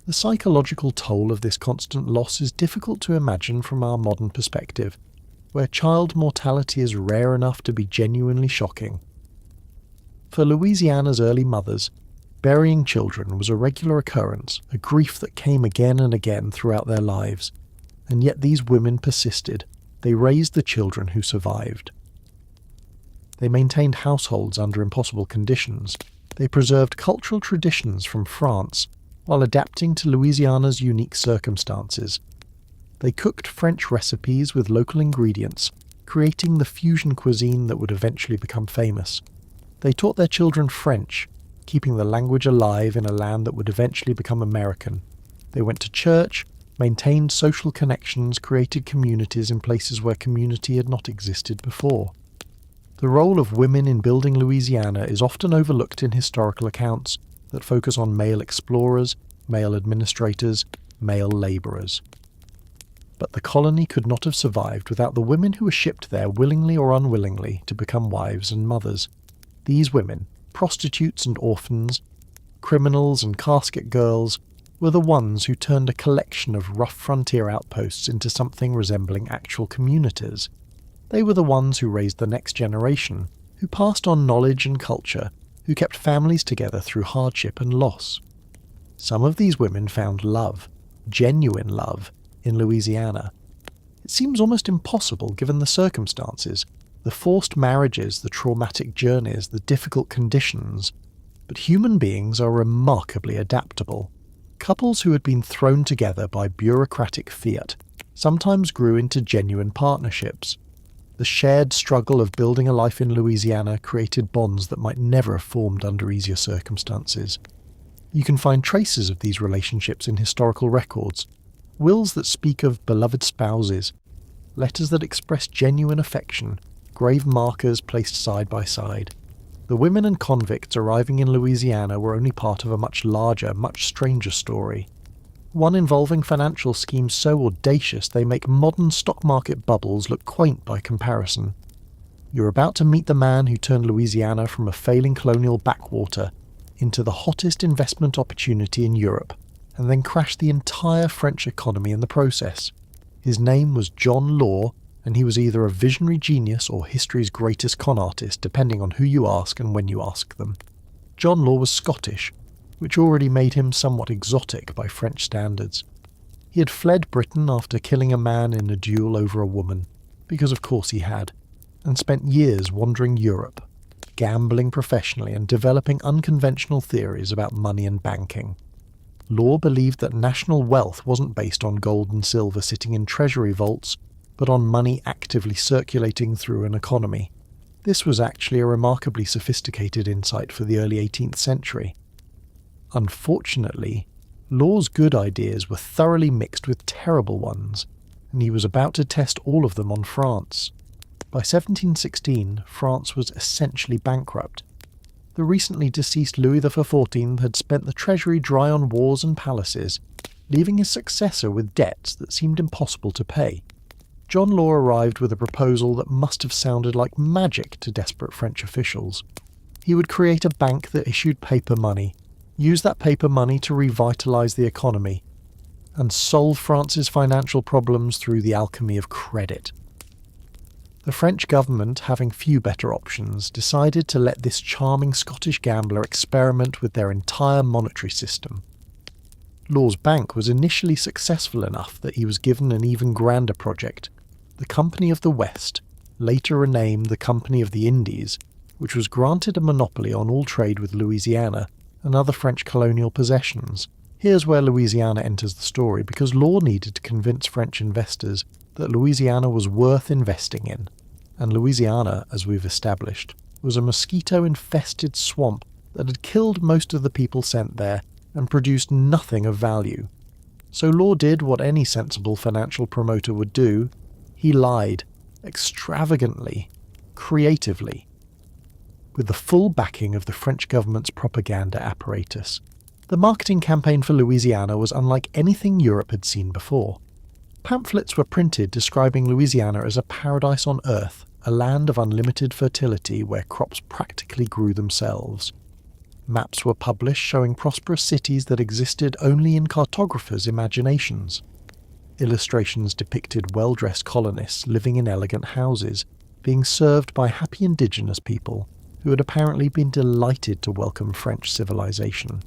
The psychological toll of this constant loss is difficult to imagine from our modern perspective, where child mortality is rare enough to be genuinely shocking. For Louisiana's early mothers, burying children was a regular occurrence, a grief that came again and again throughout their lives, and yet these women persisted. They raised the children who survived. They maintained households under impossible conditions. They preserved cultural traditions from France while adapting to Louisiana's unique circumstances. They cooked French recipes with local ingredients, creating the fusion cuisine that would eventually become famous. They taught their children French, keeping the language alive in a land that would eventually become American. They went to church, maintained social connections, created communities in places where community had not existed before. The role of women in building Louisiana is often overlooked in historical accounts that focus on male explorers, male administrators, male labourers. But the colony could not have survived without the women who were shipped there willingly or unwillingly to become wives and mothers. These women, prostitutes and orphans, criminals and casket girls, were the ones who turned a collection of rough frontier outposts into something resembling actual communities. They were the ones who raised the next generation, who passed on knowledge and culture, who kept families together through hardship and loss. Some of these women found love, genuine love, in Louisiana. It seems almost impossible given the circumstances, the forced marriages, the traumatic journeys, the difficult conditions. But human beings are remarkably adaptable. Couples who had been thrown together by bureaucratic fiat sometimes grew into genuine partnerships. The shared struggle of building a life in Louisiana created bonds that might never have formed under easier circumstances. You can find traces of these relationships in historical records, wills that speak of beloved spouses, letters that express genuine affection, grave markers placed side by side. The women and convicts arriving in Louisiana were only part of a much larger, much stranger story. One involving financial schemes so audacious they make modern stock market bubbles look quaint by comparison. You're about to meet the man who turned Louisiana from a failing colonial backwater into the hottest investment opportunity in Europe, and then crashed the entire French economy in the process. His name was John Law, and he was either a visionary genius or history's greatest con artist, depending on who you ask and when you ask them. John Law was Scottish, which already made him somewhat exotic by French standards. He had fled Britain after killing a man in a duel over a woman, because of course he had, and spent years wandering Europe, gambling professionally and developing unconventional theories about money and banking. Law believed that national wealth wasn't based on gold and silver sitting in treasury vaults, but on money actively circulating through an economy. This was actually a remarkably sophisticated insight for the early 18th century. Unfortunately, Law's good ideas were thoroughly mixed with terrible ones, and he was about to test all of them on France. By 1716, France was essentially bankrupt. The recently deceased Louis XIV had spent the treasury dry on wars and palaces, leaving his successor with debts that seemed impossible to pay. John Law arrived with a proposal that must have sounded like magic to desperate French officials. He would create a bank that issued paper money, use that paper money to revitalise the economy, and solve France's financial problems through the alchemy of credit. The French government, having few better options, decided to let this charming Scottish gambler experiment with their entire monetary system. Law's bank was initially successful enough that he was given an even grander project, the Company of the West, later renamed the Company of the Indies, which was granted a monopoly on all trade with Louisiana and other French colonial possessions. Here's where Louisiana enters the story, because Law needed to convince French investors that Louisiana was worth investing in. And Louisiana, as we've established, was a mosquito-infested swamp that had killed most of the people sent there and produced nothing of value. So Law did what any sensible financial promoter would do. He lied, extravagantly, creatively, with the full backing of the French government's propaganda apparatus. The marketing campaign for Louisiana was unlike anything Europe had seen before. Pamphlets were printed describing Louisiana as a paradise on earth, a land of unlimited fertility where crops practically grew themselves. Maps were published showing prosperous cities that existed only in cartographers' imaginations. Illustrations depicted well-dressed colonists living in elegant houses, being served by happy indigenous people who had apparently been delighted to welcome French civilization.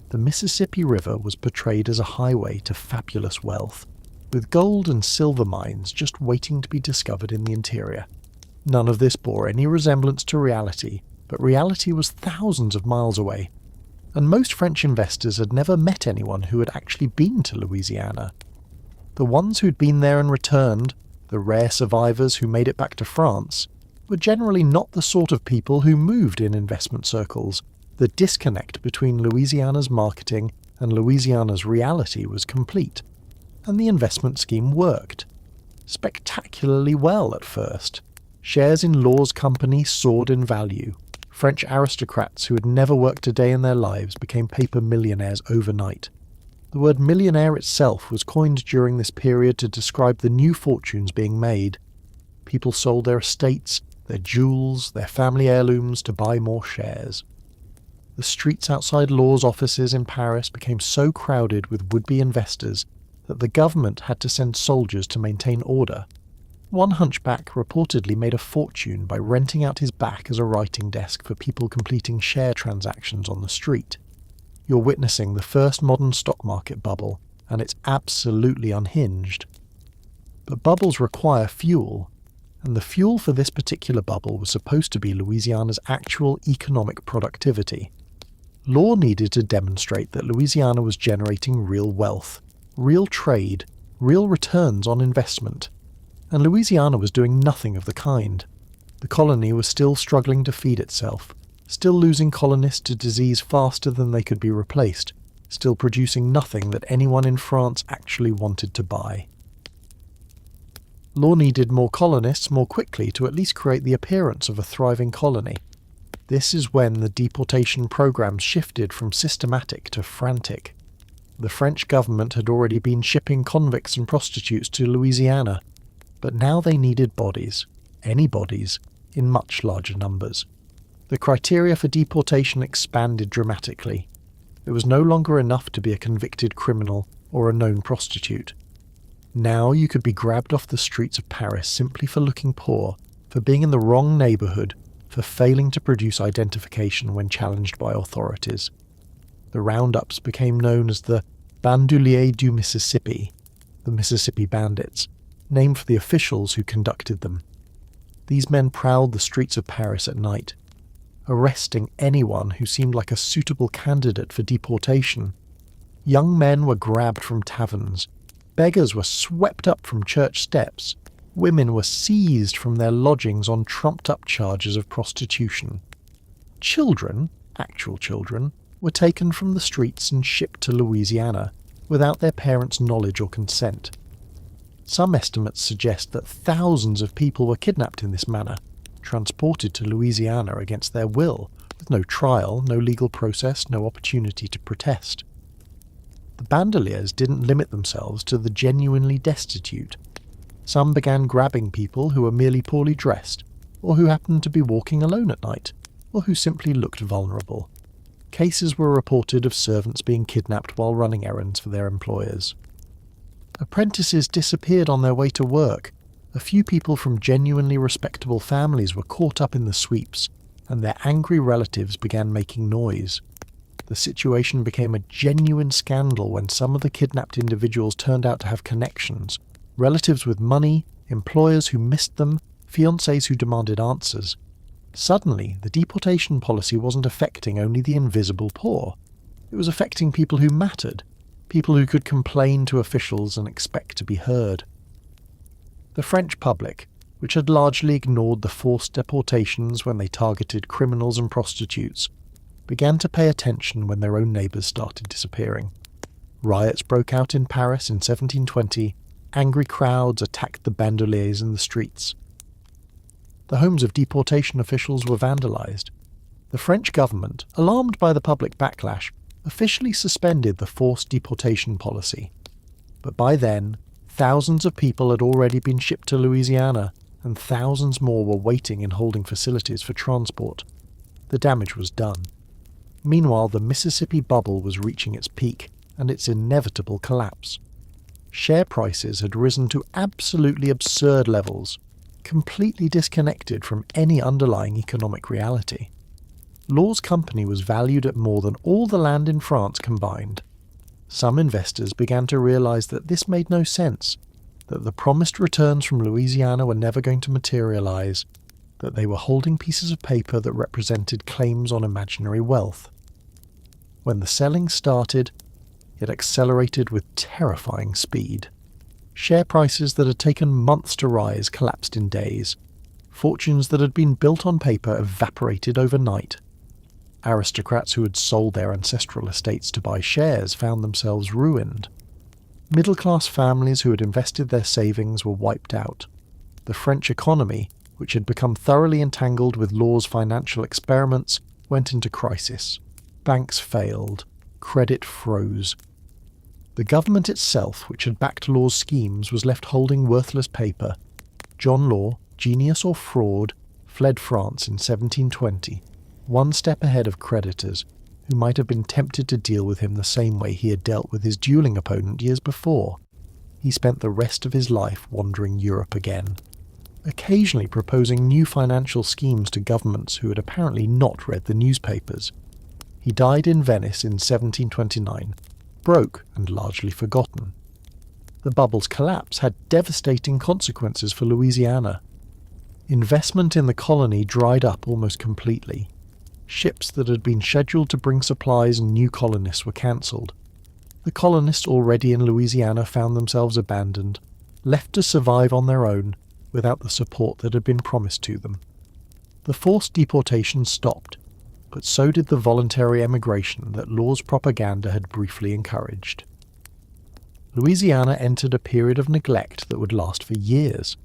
The Mississippi River was portrayed as a highway to fabulous wealth, with gold and silver mines just waiting to be discovered in the interior. None of this bore any resemblance to reality, but reality was thousands of miles away, and most French investors had never met anyone who had actually been to Louisiana. The ones who'd been there and returned, the rare survivors who made it back to France, were generally not the sort of people who moved in investment circles. The disconnect between Louisiana's marketing and Louisiana's reality was complete, and the investment scheme worked. Spectacularly well at first. Shares in Law's company soared in value. French aristocrats who had never worked a day in their lives became paper millionaires overnight. The word millionaire itself was coined during this period to describe the new fortunes being made. People sold their estates, their jewels, their family heirlooms to buy more shares. The streets outside Law's offices in Paris became so crowded with would-be investors that the government had to send soldiers to maintain order. One hunchback reportedly made a fortune by renting out his back as a writing desk for people completing share transactions on the street. You're witnessing the first modern stock market bubble, and it's absolutely unhinged. But bubbles require fuel, and the fuel for this particular bubble was supposed to be Louisiana's actual economic productivity. Law needed to demonstrate that Louisiana was generating real wealth, real trade, real returns on investment, and Louisiana was doing nothing of the kind. The colony was still struggling to feed itself, still losing colonists to disease faster than they could be replaced, still producing nothing that anyone in France actually wanted to buy. Law needed more colonists more quickly to at least create the appearance of a thriving colony. This is when the deportation programs shifted from systematic to frantic. The French government had already been shipping convicts and prostitutes to Louisiana, but now they needed bodies, any bodies, in much larger numbers. The criteria for deportation expanded dramatically. It was no longer enough to be a convicted criminal or a known prostitute. Now you could be grabbed off the streets of Paris simply for looking poor, for being in the wrong neighbourhood, for failing to produce identification when challenged by authorities. The roundups became known as the Bandouliers du Mississippi, the Mississippi Bandits, named for the officials who conducted them. These men prowled the streets of Paris at night, arresting anyone who seemed like a suitable candidate for deportation. Young men were grabbed from taverns, beggars were swept up from church steps, women were seized from their lodgings on trumped-up charges of prostitution. Children, actual children, were taken from the streets and shipped to Louisiana without their parents' knowledge or consent. Some estimates suggest that thousands of people were kidnapped in this manner, transported to Louisiana against their will, with no trial, no legal process, no opportunity to protest. The bandoliers didn't limit themselves to the genuinely destitute. Some began grabbing people who were merely poorly dressed, or who happened to be walking alone at night, or who simply looked vulnerable. Cases were reported of servants being kidnapped while running errands for their employers. Apprentices disappeared on their way to work. A few people from genuinely respectable families were caught up in the sweeps, and their angry relatives began making noise. The situation became a genuine scandal when some of the kidnapped individuals turned out to have connections, relatives with money, employers who missed them, fiancés who demanded answers. Suddenly, the deportation policy wasn't affecting only the invisible poor. It was affecting people who mattered, people who could complain to officials and expect to be heard. The French public, which had largely ignored the forced deportations when they targeted criminals and prostitutes, began to pay attention when their own neighbours started disappearing. Riots broke out in Paris in 1720. Angry crowds attacked the bandoliers in the streets. The homes of deportation officials were vandalised. The French government, alarmed by the public backlash, officially suspended the forced deportation policy. But by then, thousands of people had already been shipped to Louisiana, and thousands more were waiting in holding facilities for transport. The damage was done. Meanwhile, the Mississippi bubble was reaching its peak and its inevitable collapse. Share prices had risen to absolutely absurd levels, completely disconnected from any underlying economic reality. Law's company was valued at more than all the land in France combined. Some investors began to realize that this made no sense, that the promised returns from Louisiana were never going to materialize, that they were holding pieces of paper that represented claims on imaginary wealth. When the selling started, it accelerated with terrifying speed. Share prices that had taken months to rise collapsed in days. Fortunes that had been built on paper evaporated overnight. Aristocrats who had sold their ancestral estates to buy shares found themselves ruined. Middle-class families who had invested their savings were wiped out. The French economy, which had become thoroughly entangled with Law's financial experiments, went into crisis. Banks failed. Credit froze. The government itself, which had backed Law's schemes, was left holding worthless paper. John Law, genius or fraud, fled France in 1720, one step ahead of creditors, who might have been tempted to deal with him the same way he had dealt with his dueling opponent years before. He spent the rest of his life wandering Europe again, occasionally proposing new financial schemes to governments who had apparently not read the newspapers. He died in Venice in 1729, broke and largely forgotten. The bubble's collapse had devastating consequences for Louisiana. Investment in the colony dried up almost completely. Ships that had been scheduled to bring supplies and new colonists were cancelled. The colonists already in Louisiana found themselves abandoned, left to survive on their own without the support that had been promised to them. The forced deportation stopped, but so did the voluntary emigration that Law's propaganda had briefly encouraged. Louisiana entered a period of neglect that would last for years.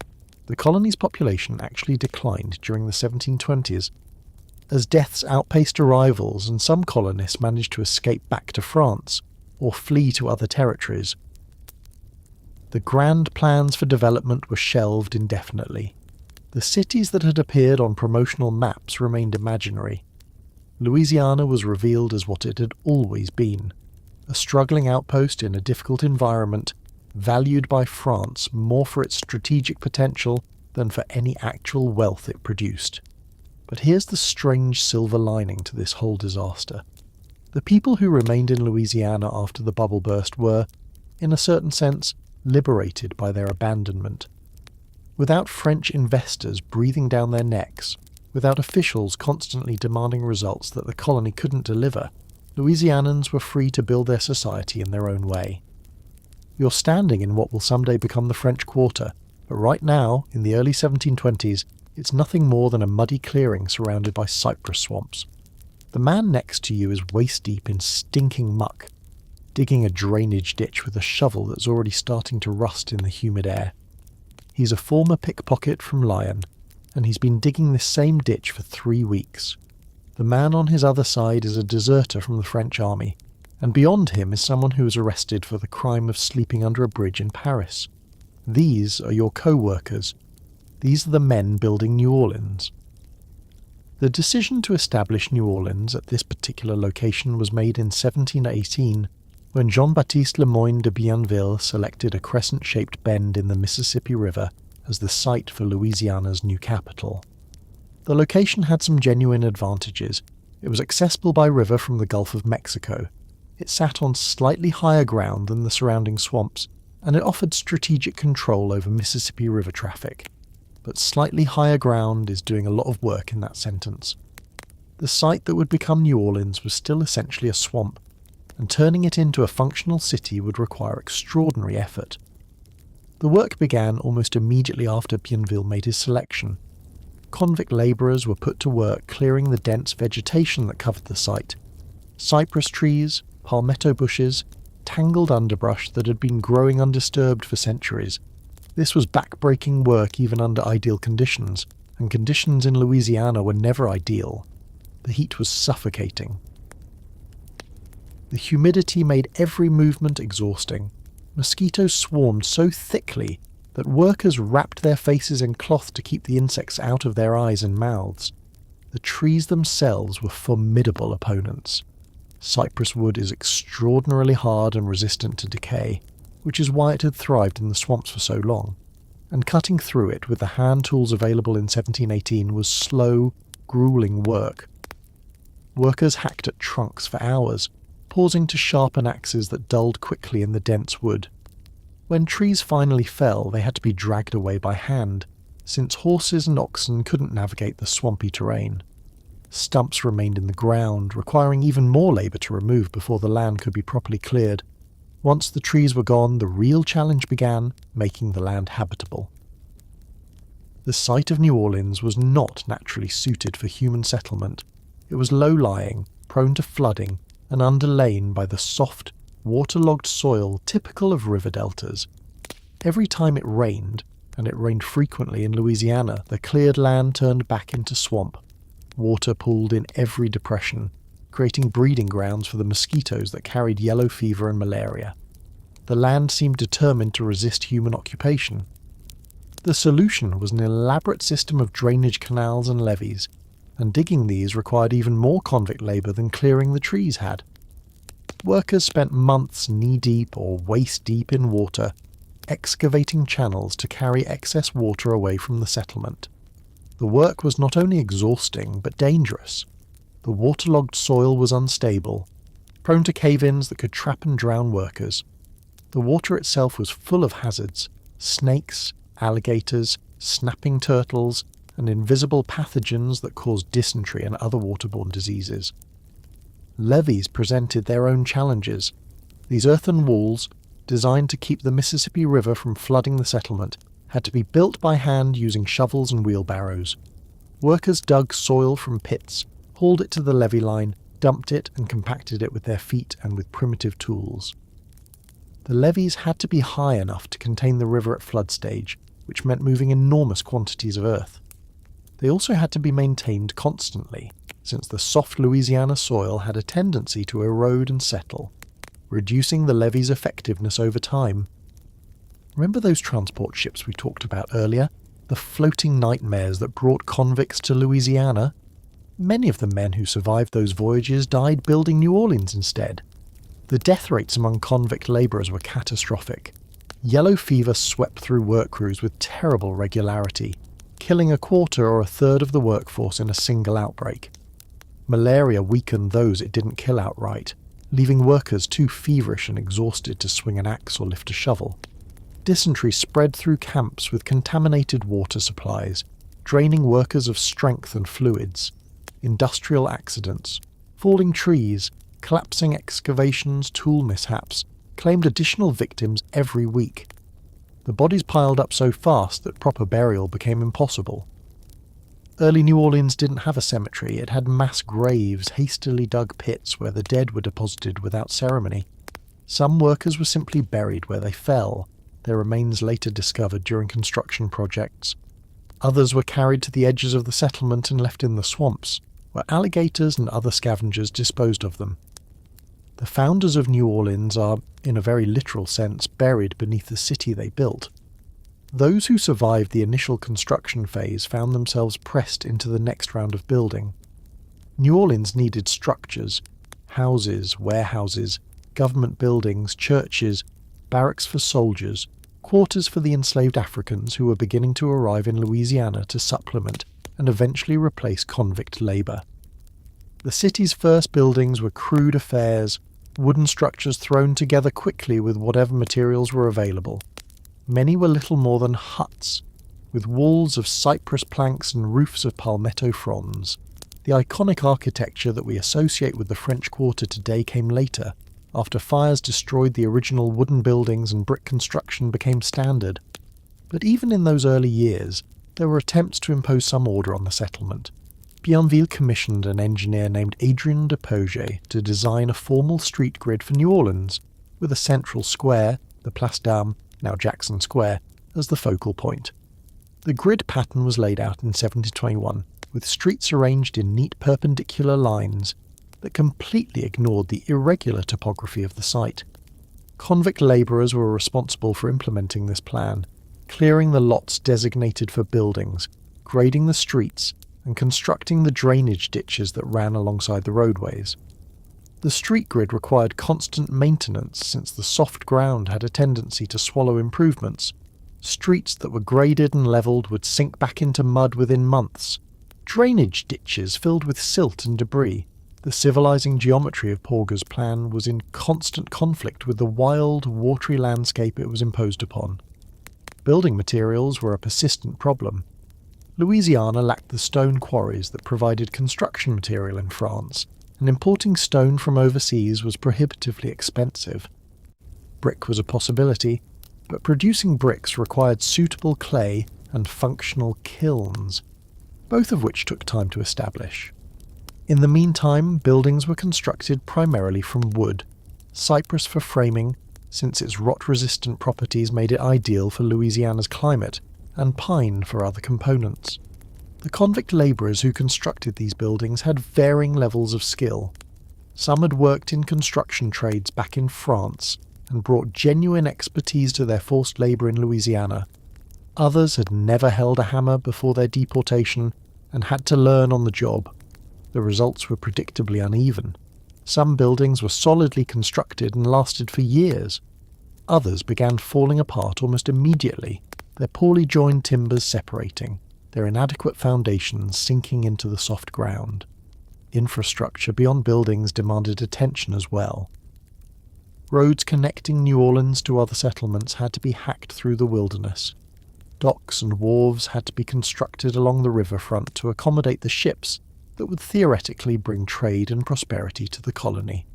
The colony's population actually declined during the 1720s, as deaths outpaced arrivals and some colonists managed to escape back to France or flee to other territories. The grand plans for development were shelved indefinitely. The cities that had appeared on promotional maps remained imaginary. Louisiana was revealed as what it had always been, a struggling outpost in a difficult environment, valued by France more for its strategic potential than for any actual wealth it produced. But here's the strange silver lining to this whole disaster. The people who remained in Louisiana after the bubble burst were, in a certain sense, liberated by their abandonment. Without French investors breathing down their necks, without officials constantly demanding results that the colony couldn't deliver, Louisianans were free to build their society in their own way. You're standing in what will someday become the French Quarter, but right now, in the early 1720s, it's nothing more than a muddy clearing surrounded by cypress swamps. The man next to you is waist-deep in stinking muck, digging a drainage ditch with a shovel that's already starting to rust in the humid air. He's a former pickpocket from Lyon, and he's been digging this same ditch for 3 weeks. The man on his other side is a deserter from the French army, and beyond him is someone who was arrested for the crime of sleeping under a bridge in Paris. These are your co-workers. These are the men building New Orleans. The decision to establish New Orleans at this particular location was made in 1718, when Jean-Baptiste Le Moyne de Bienville selected a crescent-shaped bend in the Mississippi River as the site for Louisiana's new capital. The location had some genuine advantages. It was accessible by river from the Gulf of Mexico. It sat on slightly higher ground than the surrounding swamps, and it offered strategic control over Mississippi River traffic. But slightly higher ground is doing a lot of work in that sentence. The site that would become New Orleans was still essentially a swamp, and turning it into a functional city would require extraordinary effort. The work began almost immediately after Bienville made his selection. Convict labourers were put to work clearing the dense vegetation that covered the site. Cypress trees, palmetto bushes, tangled underbrush that had been growing undisturbed for centuries. This was back-breaking work even under ideal conditions, and conditions in Louisiana were never ideal. The heat was suffocating. The humidity made every movement exhausting. Mosquitoes swarmed so thickly that workers wrapped their faces in cloth to keep the insects out of their eyes and mouths. The trees themselves were formidable opponents. Cypress wood is extraordinarily hard and resistant to decay, which is why it had thrived in the swamps for so long, and cutting through it with the hand tools available in 1718 was slow, grueling work. Workers hacked at trunks for hours, pausing to sharpen axes that dulled quickly in the dense wood. When trees finally fell, they had to be dragged away by hand, since horses and oxen couldn't navigate the swampy terrain. Stumps remained in the ground, requiring even more labour to remove before the land could be properly cleared. Once the trees were gone, the real challenge began, making the land habitable. The site of New Orleans was not naturally suited for human settlement. It was low-lying, prone to flooding, and underlain by the soft, waterlogged soil typical of river deltas. Every time it rained, and it rained frequently in Louisiana, the cleared land turned back into swamp. Water pooled in every depression, creating breeding grounds for the mosquitoes that carried yellow fever and malaria. The land seemed determined to resist human occupation. The solution was an elaborate system of drainage canals and levees, and digging these required even more convict labour than clearing the trees had. Workers spent months knee-deep or waist-deep in water, excavating channels to carry excess water away from the settlement. The work was not only exhausting, but dangerous. The waterlogged soil was unstable, prone to cave-ins that could trap and drown workers. The water itself was full of hazards: snakes, alligators, snapping turtles, and invisible pathogens that caused dysentery and other waterborne diseases. Levees presented their own challenges. These earthen walls, designed to keep the Mississippi River from flooding the settlement, had to be built by hand using shovels and wheelbarrows. Workers dug soil from pits, hauled it to the levee line, dumped it and compacted it with their feet and with primitive tools. The levees had to be high enough to contain the river at flood stage, which meant moving enormous quantities of earth. They also had to be maintained constantly, since the soft Louisiana soil had a tendency to erode and settle, reducing the levee's effectiveness over time. Remember those transport ships we talked about earlier? The floating nightmares that brought convicts to Louisiana? Many of the men who survived those voyages died building New Orleans instead. The death rates among convict labourers were catastrophic. Yellow fever swept through work crews with terrible regularity, killing a quarter or a third of the workforce in a single outbreak. Malaria weakened those it didn't kill outright, leaving workers too feverish and exhausted to swing an axe or lift a shovel. Dysentery spread through camps with contaminated water supplies, draining workers of strength and fluids. Industrial accidents, falling trees, collapsing excavations, tool mishaps, claimed additional victims every week. The bodies piled up so fast that proper burial became impossible. Early New Orleans didn't have a cemetery, it had mass graves, hastily dug pits where the dead were deposited without ceremony. Some workers were simply buried where they fell, their remains later discovered during construction projects. Others were carried to the edges of the settlement and left in the swamps, where alligators and other scavengers disposed of them. The founders of New Orleans are, in a very literal sense, buried beneath the city they built. Those who survived the initial construction phase found themselves pressed into the next round of building. New Orleans needed structures, houses, warehouses, government buildings, churches, barracks for soldiers, quarters for the enslaved Africans who were beginning to arrive in Louisiana to supplement and eventually replace convict labour. The city's first buildings were crude affairs, wooden structures thrown together quickly with whatever materials were available. Many were little more than huts, with walls of cypress planks and roofs of palmetto fronds. The iconic architecture that we associate with the French Quarter today came later, after fires destroyed the original wooden buildings and brick construction became standard. But even in those early years, there were attempts to impose some order on the settlement. Bienville commissioned an engineer named Adrien de Pouget to design a formal street grid for New Orleans, with a central square, the Place d'Armes, now Jackson Square, as the focal point. The grid pattern was laid out in 1721, with streets arranged in neat perpendicular lines that completely ignored the irregular topography of the site. Convict labourers were responsible for implementing this plan, clearing the lots designated for buildings, grading the streets, and constructing the drainage ditches that ran alongside the roadways. The street grid required constant maintenance since the soft ground had a tendency to swallow improvements. Streets that were graded and levelled would sink back into mud within months. Drainage ditches filled with silt and debris. The civilizing geometry of Porger's plan was in constant conflict with the wild, watery landscape it was imposed upon. Building materials were a persistent problem. Louisiana lacked the stone quarries that provided construction material in France, and importing stone from overseas was prohibitively expensive. Brick was a possibility, but producing bricks required suitable clay and functional kilns, both of which took time to establish. In the meantime, buildings were constructed primarily from wood, cypress for framing, since its rot-resistant properties made it ideal for Louisiana's climate, and pine for other components. The convict labourers who constructed these buildings had varying levels of skill. Some had worked in construction trades back in France and brought genuine expertise to their forced labour in Louisiana. Others had never held a hammer before their deportation and had to learn on the job. The results were predictably uneven. Some buildings were solidly constructed and lasted for years. Others began falling apart almost immediately, their poorly joined timbers separating, their inadequate foundations sinking into the soft ground. Infrastructure beyond buildings demanded attention as well. Roads connecting New Orleans to other settlements had to be hacked through the wilderness. Docks and wharves had to be constructed along the riverfront to accommodate the ships that would theoretically bring trade and prosperity to the colony.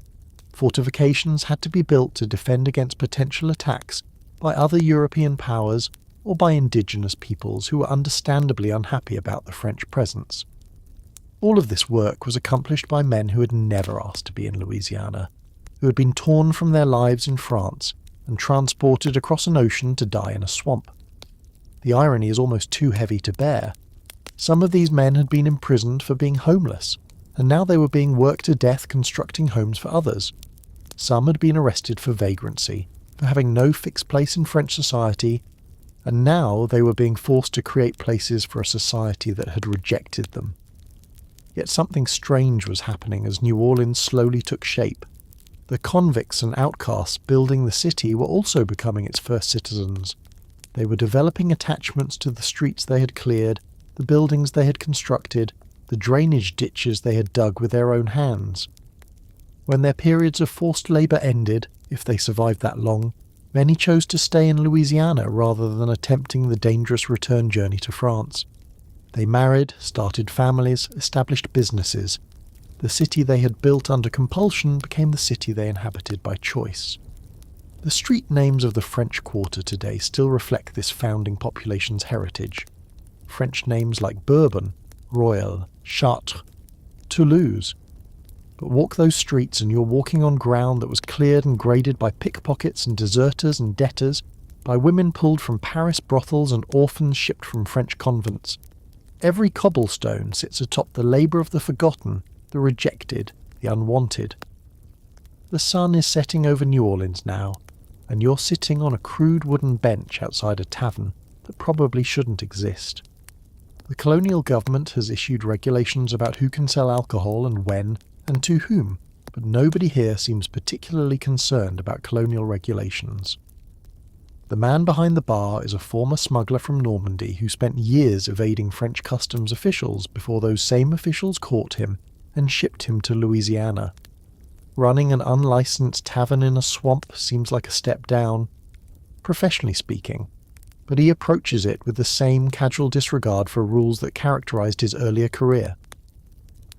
Fortifications had to be built to defend against potential attacks by other European powers or by indigenous peoples who were understandably unhappy about the French presence. All of this work was accomplished by men who had never asked to be in Louisiana, who had been torn from their lives in France and transported across an ocean to die in a swamp. The irony is almost too heavy to bear. Some of these men had been imprisoned for being homeless, and now they were being worked to death constructing homes for others. Some had been arrested for vagrancy, for having no fixed place in French society, and now they were being forced to create places for a society that had rejected them. Yet something strange was happening as New Orleans slowly took shape. The convicts and outcasts building the city were also becoming its first citizens. They were developing attachments to the streets they had cleared the buildings they had constructed, the drainage ditches they had dug with their own hands. When their periods of forced labour ended, if they survived that long, many chose to stay in Louisiana rather than attempting the dangerous return journey to France. They married, started families, established businesses. The city they had built under compulsion became the city they inhabited by choice. The street names of the French Quarter today still reflect this founding population's heritage. French names like Bourbon, Royal, Chartres, Toulouse. But walk those streets and you're walking on ground that was cleared and graded by pickpockets and deserters and debtors, by women pulled from Paris brothels and orphans shipped from French convents. Every cobblestone sits atop the labour of the forgotten, the rejected, the unwanted. The sun is setting over New Orleans now, and you're sitting on a crude wooden bench outside a tavern that probably shouldn't exist. The colonial government has issued regulations about who can sell alcohol and when, and to whom, but nobody here seems particularly concerned about colonial regulations. The man behind the bar is a former smuggler from Normandy who spent years evading French customs officials before those same officials caught him and shipped him to Louisiana. Running an unlicensed tavern in a swamp seems like a step down, professionally speaking, but he approaches it with the same casual disregard for rules that characterized his earlier career.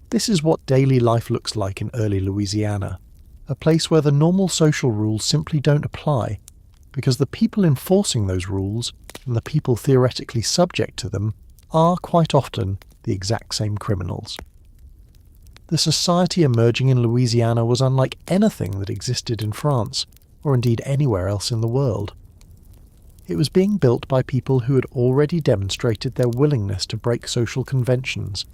This is what daily life looks like in early Louisiana, a place where the normal social rules simply don't apply, because the people enforcing those rules, and the people theoretically subject to them, are quite often the exact same criminals. The society emerging in Louisiana was unlike anything that existed in France, or indeed anywhere else in the world. It was being built by people who had already demonstrated their willingness to break social conventions,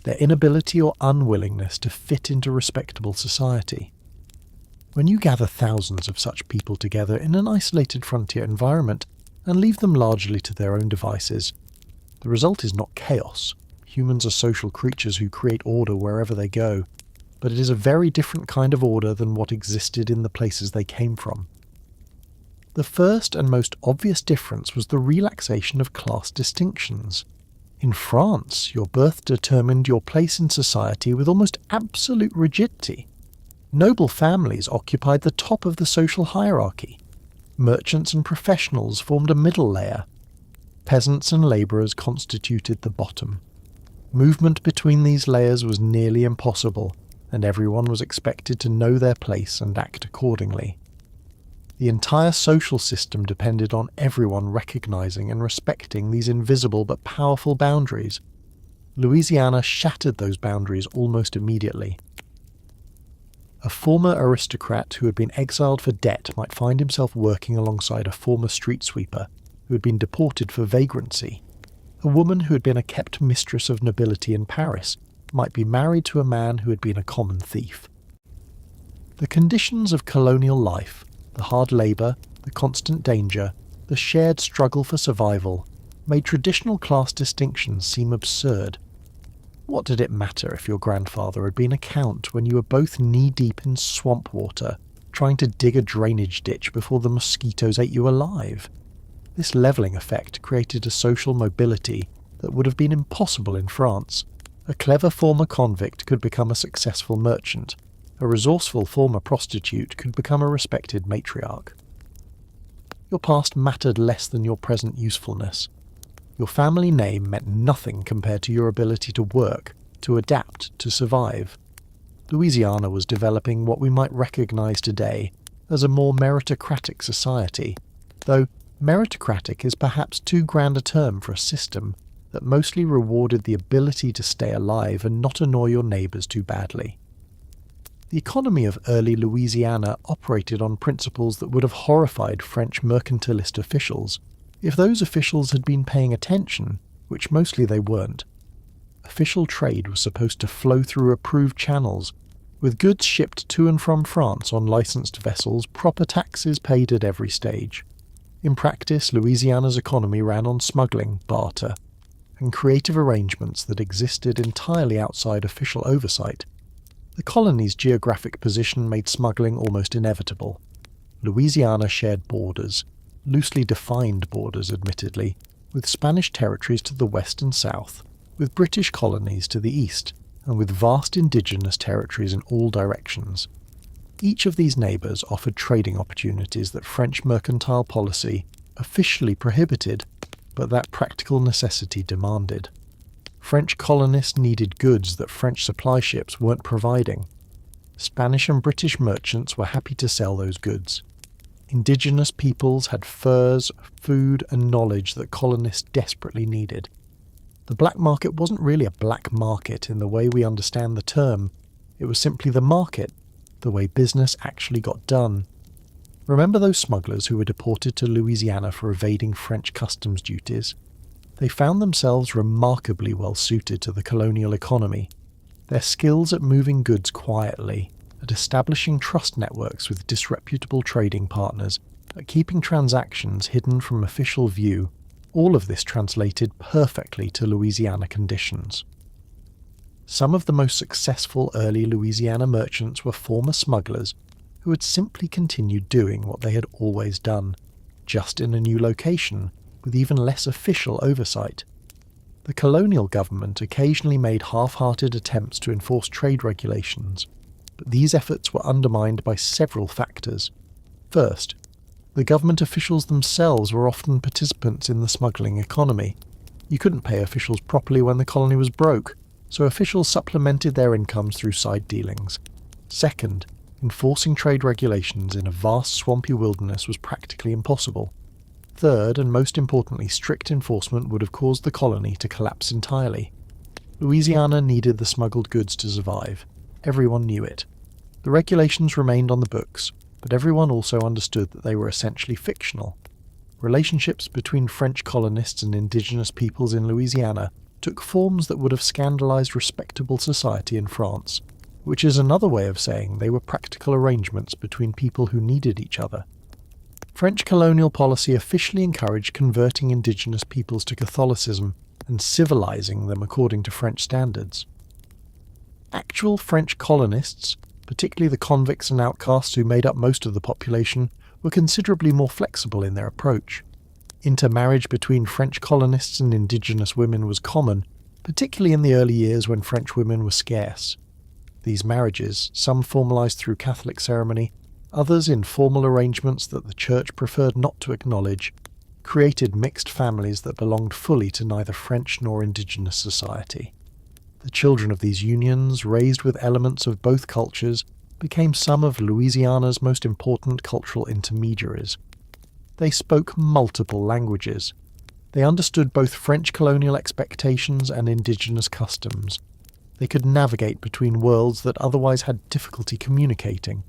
their inability or unwillingness to fit into respectable society. When you gather thousands of such people together in an isolated frontier environment and leave them largely to their own devices, the result is not chaos. Humans are social creatures who create order wherever they go, but it is a very different kind of order than what existed in the places they came from. The first and most obvious difference was the relaxation of class distinctions. In France, your birth determined your place in society with almost absolute rigidity. Noble families occupied the top of the social hierarchy. Merchants and professionals formed a middle layer. Peasants and labourers constituted the bottom. Movement between these layers was nearly impossible, and everyone was expected to know their place and act accordingly. The entire social system depended on everyone recognizing and respecting these invisible but powerful boundaries. Louisiana shattered those boundaries almost immediately. A former aristocrat who had been exiled for debt might find himself working alongside a former street sweeper who had been deported for vagrancy. A woman who had been a kept mistress of nobility in Paris might be married to a man who had been a common thief. The conditions of colonial life, the hard labour, the constant danger, the shared struggle for survival, made traditional class distinctions seem absurd. What did it matter if your grandfather had been a count when you were both knee-deep in swamp water, trying to dig a drainage ditch before the mosquitoes ate you alive? This levelling effect created a social mobility that would have been impossible in France. A clever former convict could become a successful merchant. A resourceful former prostitute could become a respected matriarch. Your past mattered less than your present usefulness. Your family name meant nothing compared to your ability to work, to adapt, to survive. Louisiana was developing what we might recognise today as a more meritocratic society, though meritocratic is perhaps too grand a term for a system that mostly rewarded the ability to stay alive and not annoy your neighbours too badly. The economy of early Louisiana operated on principles that would have horrified French mercantilist officials if those officials had been paying attention, which mostly they weren't. Official trade was supposed to flow through approved channels, with goods shipped to and from France on licensed vessels, proper taxes paid at every stage. In practice, Louisiana's economy ran on smuggling, barter, and creative arrangements that existed entirely outside official oversight. The colony's geographic position made smuggling almost inevitable. Louisiana shared borders, loosely defined borders admittedly, with Spanish territories to the west and south, with British colonies to the east and with vast indigenous territories in all directions. Each of these neighbours offered trading opportunities that French mercantile policy officially prohibited, but that practical necessity demanded. French colonists needed goods that French supply ships weren't providing. Spanish and British merchants were happy to sell those goods. Indigenous peoples had furs, food and knowledge that colonists desperately needed. The black market wasn't really a black market in the way we understand the term. It was simply the market, the way business actually got done. Remember those smugglers who were deported to Louisiana for evading French customs duties? They found themselves remarkably well suited to the colonial economy. Their skills at moving goods quietly, at establishing trust networks with disreputable trading partners, at keeping transactions hidden from official view, all of this translated perfectly to Louisiana conditions. Some of the most successful early Louisiana merchants were former smugglers who had simply continued doing what they had always done, just in a new location, with even less official oversight. The colonial government occasionally made half-hearted attempts to enforce trade regulations, but these efforts were undermined by several factors. First, the government officials themselves were often participants in the smuggling economy. You couldn't pay officials properly when the colony was broke, so officials supplemented their incomes through side dealings. Second, enforcing trade regulations in a vast swampy wilderness was practically impossible. Third, and most importantly, strict enforcement would have caused the colony to collapse entirely. Louisiana needed the smuggled goods to survive. Everyone knew it. The regulations remained on the books, but everyone also understood that they were essentially fictional. Relationships between French colonists and indigenous peoples in Louisiana took forms that would have scandalized respectable society in France, which is another way of saying they were practical arrangements between people who needed each other. French colonial policy officially encouraged converting indigenous peoples to Catholicism and civilizing them according to French standards. Actual French colonists, particularly the convicts and outcasts who made up most of the population, were considerably more flexible in their approach. Intermarriage between French colonists and indigenous women was common, particularly in the early years when French women were scarce. These marriages, some formalized through Catholic ceremony, others in formal arrangements that the Church preferred not to acknowledge, created mixed families that belonged fully to neither French nor indigenous society. The children of these unions, raised with elements of both cultures, became some of Louisiana's most important cultural intermediaries. They spoke multiple languages. They understood both French colonial expectations and indigenous customs. They could navigate between worlds that otherwise had difficulty communicating.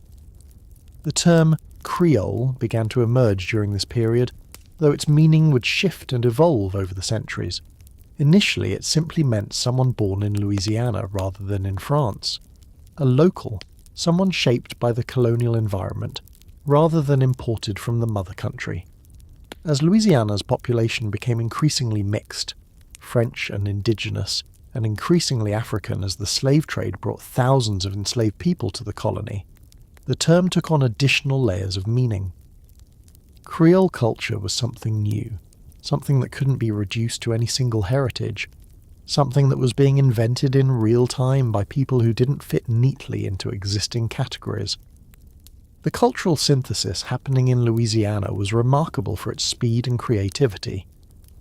The term Creole began to emerge during this period, though its meaning would shift and evolve over the centuries. Initially, it simply meant someone born in Louisiana rather than in France. A local, someone shaped by the colonial environment, rather than imported from the mother country. As Louisiana's population became increasingly mixed, French and indigenous, and increasingly African as the slave trade brought thousands of enslaved people to the colony, the term took on additional layers of meaning. Creole culture was something new, something that couldn't be reduced to any single heritage, something that was being invented in real time by people who didn't fit neatly into existing categories. The cultural synthesis happening in Louisiana was remarkable for its speed and creativity.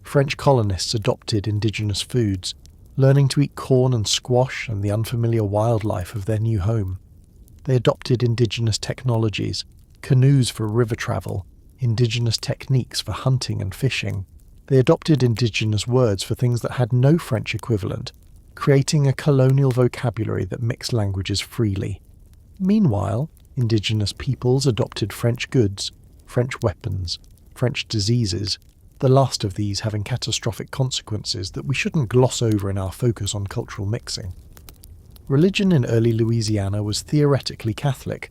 French colonists adopted indigenous foods, learning to eat corn and squash and the unfamiliar wildlife of their new home. They adopted indigenous technologies, canoes for river travel, indigenous techniques for hunting and fishing. They adopted indigenous words for things that had no French equivalent, creating a colonial vocabulary that mixed languages freely. Meanwhile, indigenous peoples adopted French goods, French weapons, French diseases, the last of these having catastrophic consequences that we shouldn't gloss over in our focus on cultural mixing. Religion in early Louisiana was theoretically Catholic,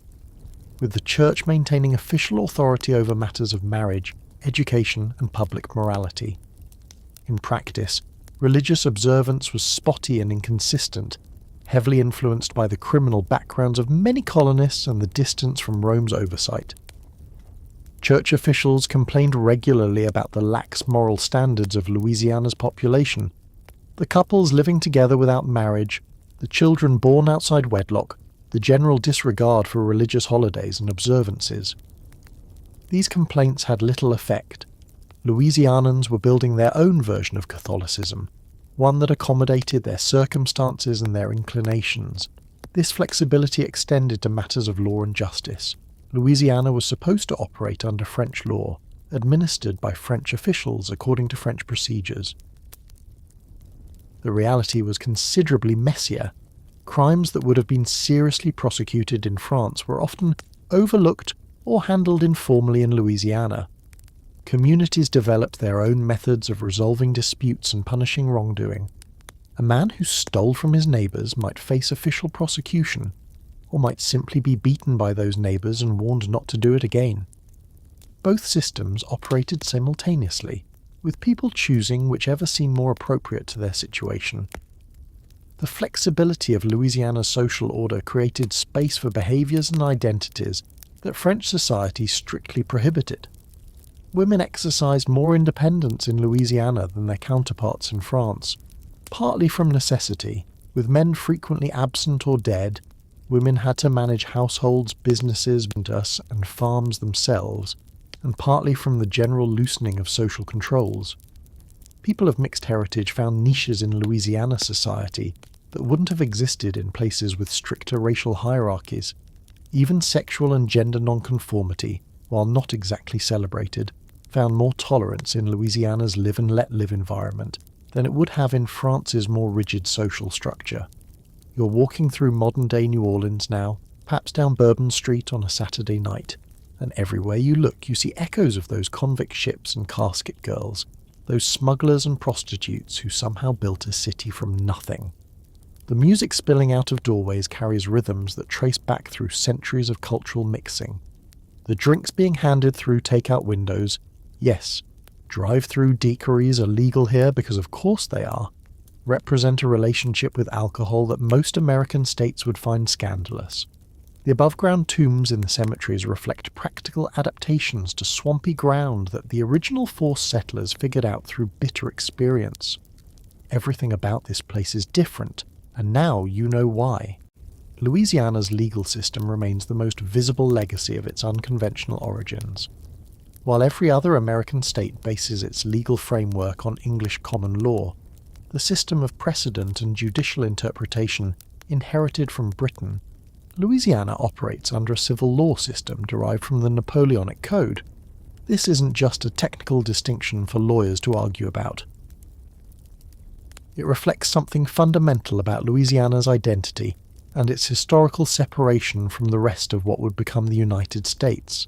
with the Church maintaining official authority over matters of marriage, education, and public morality. In practice, religious observance was spotty and inconsistent, heavily influenced by the criminal backgrounds of many colonists and the distance from Rome's oversight. Church officials complained regularly about the lax moral standards of Louisiana's population. The couples living together without marriage, the children born outside wedlock, the general disregard for religious holidays and observances. These complaints had little effect. Louisianans were building their own version of Catholicism, one that accommodated their circumstances and their inclinations. This flexibility extended to matters of law and justice. Louisiana was supposed to operate under French law, administered by French officials according to French procedures. The reality was considerably messier. Crimes that would have been seriously prosecuted in France were often overlooked or handled informally in Louisiana. Communities developed their own methods of resolving disputes and punishing wrongdoing. A man who stole from his neighbours might face official prosecution, or might simply be beaten by those neighbours and warned not to do it again. Both systems operated simultaneously, with people choosing whichever seemed more appropriate to their situation. The flexibility of Louisiana's social order created space for behaviours and identities that French society strictly prohibited. Women exercised more independence in Louisiana than their counterparts in France, partly from necessity. With men frequently absent or dead, women had to manage households, businesses, and farms themselves, and partly from the general loosening of social controls. People of mixed heritage found niches in Louisiana society that wouldn't have existed in places with stricter racial hierarchies. Even sexual and gender nonconformity, while not exactly celebrated, found more tolerance in Louisiana's live-and-let-live environment than it would have in France's more rigid social structure. You're walking through modern-day New Orleans now, perhaps down Bourbon Street on a Saturday night, and everywhere you look you see echoes of those convict ships and casket girls, those smugglers and prostitutes who somehow built a city from nothing. The music spilling out of doorways carries rhythms that trace back through centuries of cultural mixing. The drinks being handed through take-out windows, yes, drive-through decories are legal here because of course they are, represent a relationship with alcohol that most American states would find scandalous. The above-ground tombs in the cemeteries reflect practical adaptations to swampy ground that the original forced settlers figured out through bitter experience. Everything about this place is different, and now you know why. Louisiana's legal system remains the most visible legacy of its unconventional origins. While every other American state bases its legal framework on English common law, the system of precedent and judicial interpretation inherited from Britain, Louisiana operates under a civil law system derived from the Napoleonic Code. This isn't just a technical distinction for lawyers to argue about. It reflects something fundamental about Louisiana's identity and its historical separation from the rest of what would become the United States.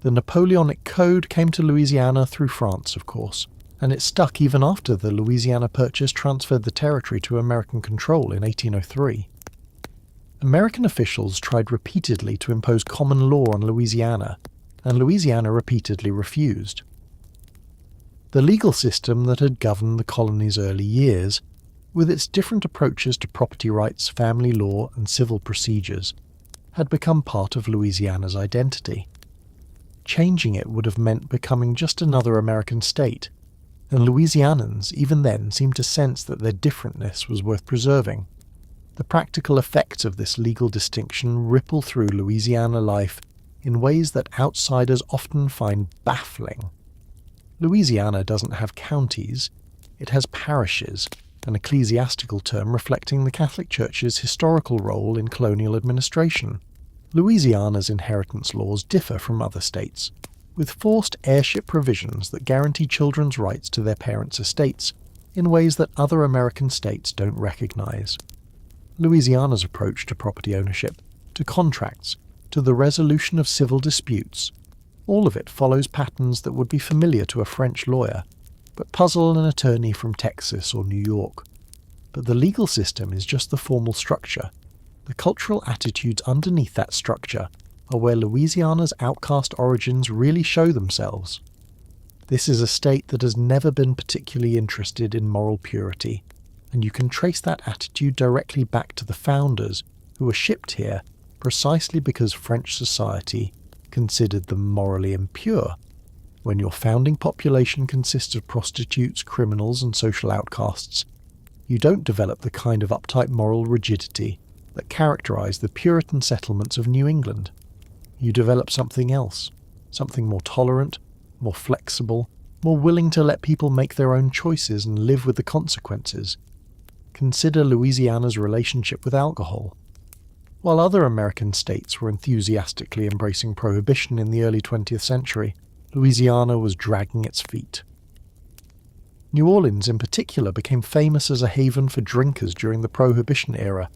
The Napoleonic Code came to Louisiana through France, of course, and it stuck even after the Louisiana Purchase transferred the territory to American control in 1803. American officials tried repeatedly to impose common law on Louisiana, and Louisiana repeatedly refused. The legal system that had governed the colony's early years, with its different approaches to property rights, family law, and civil procedures, had become part of Louisiana's identity. Changing it would have meant becoming just another American state, and Louisianans even then seemed to sense that their differentness was worth preserving. The practical effects of this legal distinction ripple through Louisiana life in ways that outsiders often find baffling. Louisiana doesn't have counties, it has parishes, an ecclesiastical term reflecting the Catholic Church's historical role in colonial administration. Louisiana's inheritance laws differ from other states, with forced heirship provisions that guarantee children's rights to their parents' estates in ways that other American states don't recognize. Louisiana's approach to property ownership, to contracts, to the resolution of civil disputes, all of it follows patterns that would be familiar to a French lawyer, but puzzle an attorney from Texas or New York. But the legal system is just the formal structure. The cultural attitudes underneath that structure are where Louisiana's outcast origins really show themselves. This is a state that has never been particularly interested in moral purity, and you can trace that attitude directly back to the founders who were shipped here precisely because French society considered them morally impure. When your founding population consists of prostitutes, criminals, and social outcasts, You don't develop the kind of uptight moral rigidity that characterized the Puritan settlements of New England. You develop something else, something more tolerant, more flexible, more willing to let people make their own choices and live with the consequences. Consider Louisiana's relationship with alcohol. While other American states were enthusiastically embracing prohibition in the early 20th century, Louisiana was dragging its feet. New Orleans in particular became famous as a haven for drinkers during the Prohibition era,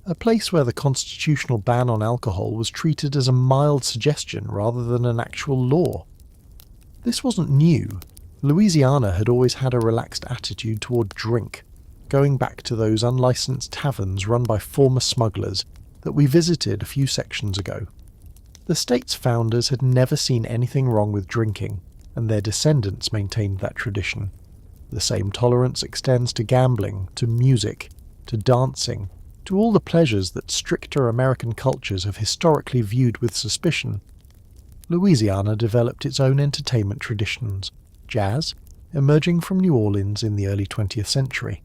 a place where the constitutional ban on alcohol was treated as a mild suggestion rather than an actual law. This wasn't new. Louisiana had always had a relaxed attitude toward drink, going back to those unlicensed taverns run by former smugglers that we visited a few sections ago. The state's founders had never seen anything wrong with drinking, and their descendants maintained that tradition. The same tolerance extends to gambling, to music, to dancing, to all the pleasures that stricter American cultures have historically viewed with suspicion. Louisiana developed its own entertainment traditions, jazz, emerging from New Orleans in the early 20th century.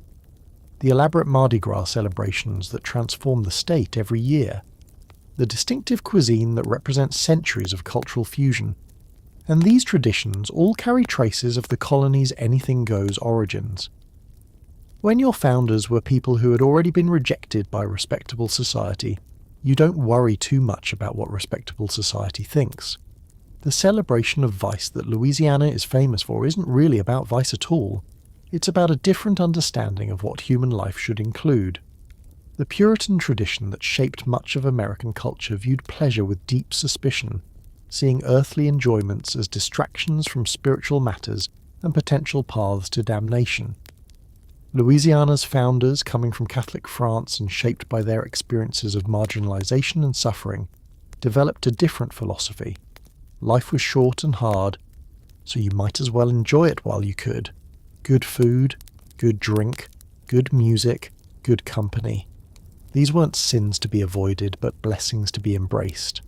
The elaborate Mardi Gras celebrations that transform the state every year. The distinctive cuisine that represents centuries of cultural fusion. And these traditions all carry traces of the colony's anything-goes origins. When your founders were people who had already been rejected by respectable society, you don't worry too much about what respectable society thinks. The celebration of vice that Louisiana is famous for isn't really about vice at all. It's about a different understanding of what human life should include. The Puritan tradition that shaped much of American culture viewed pleasure with deep suspicion, seeing earthly enjoyments as distractions from spiritual matters and potential paths to damnation. Louisiana's founders, coming from Catholic France and shaped by their experiences of marginalization and suffering, developed a different philosophy. Life was short and hard, so you might as well enjoy it while you could. Good food, good drink, good music, good company. These weren't sins to be avoided, but blessings to be embraced.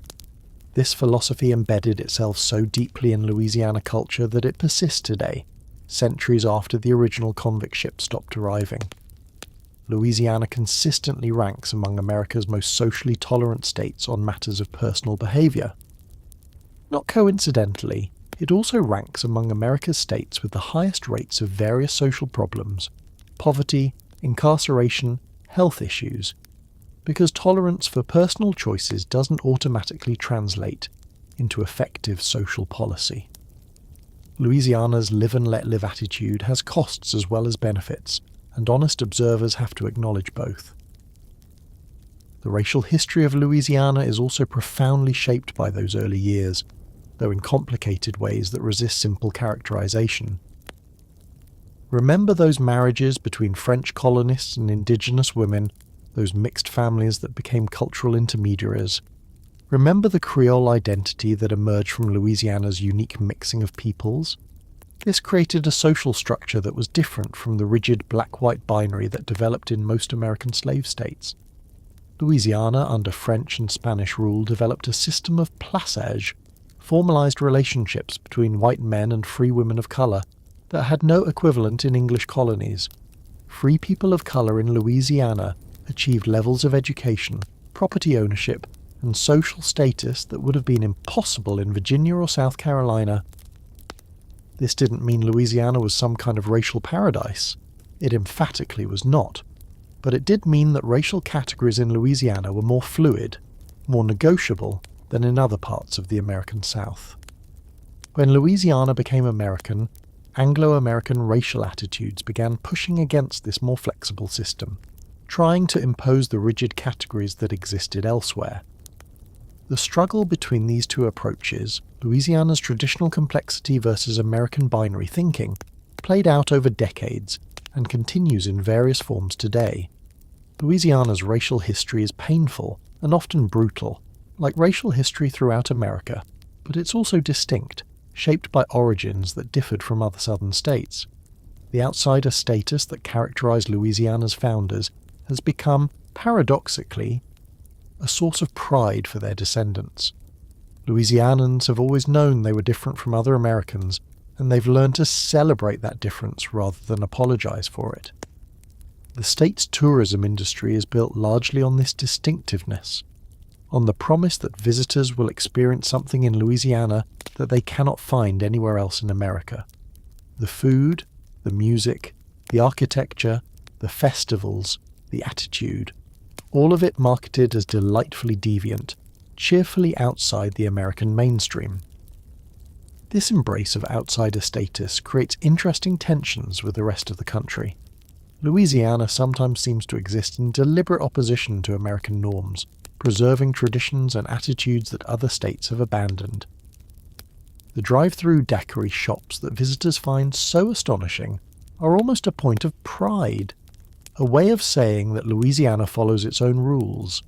This philosophy embedded itself so deeply in Louisiana culture that it persists today, centuries after the original convict ship stopped arriving. Louisiana consistently ranks among America's most socially tolerant states on matters of personal behavior. Not coincidentally, it also ranks among America's states with the highest rates of various social problems, poverty, incarceration, health issues, because tolerance for personal choices doesn't automatically translate into effective social policy. Louisiana's live and let live attitude has costs as well as benefits, and honest observers have to acknowledge both. The racial history of Louisiana is also profoundly shaped by those early years, though in complicated ways that resist simple characterization. Remember those marriages between French colonists and indigenous women, those mixed families that became cultural intermediaries. Remember the Creole identity that emerged from Louisiana's unique mixing of peoples? This created a social structure that was different from the rigid black-white binary that developed in most American slave states. Louisiana, under French and Spanish rule, developed a system of plaçage, formalized relationships between white men and free women of color that had no equivalent in English colonies. Free people of color in Louisiana achieved levels of education, property ownership, and social status that would have been impossible in Virginia or South Carolina. This didn't mean Louisiana was some kind of racial paradise. It emphatically was not. But it did mean that racial categories in Louisiana were more fluid, more negotiable than in other parts of the American South. When Louisiana became American, Anglo-American racial attitudes began pushing against this more flexible system, trying to impose the rigid categories that existed elsewhere. The struggle between these two approaches, Louisiana's traditional complexity versus American binary thinking, played out over decades and continues in various forms today. Louisiana's racial history is painful and often brutal, like racial history throughout America, but it's also distinct, shaped by origins that differed from other southern states. The outsider status that characterized Louisiana's founders has become, paradoxically, a source of pride for their descendants. Louisianans have always known they were different from other Americans, and they've learned to celebrate that difference rather than apologize for it. The state's tourism industry is built largely on this distinctiveness, on the promise that visitors will experience something in Louisiana that they cannot find anywhere else in America. The food, the music, the architecture, the festivals, the attitude, all of it marketed as delightfully deviant, cheerfully outside the American mainstream. This embrace of outsider status creates interesting tensions with the rest of the country. Louisiana sometimes seems to exist in deliberate opposition to American norms, preserving traditions and attitudes that other states have abandoned. The drive-through daiquiri shops that visitors find so astonishing are almost a point of pride, a way of saying that Louisiana follows its own rules.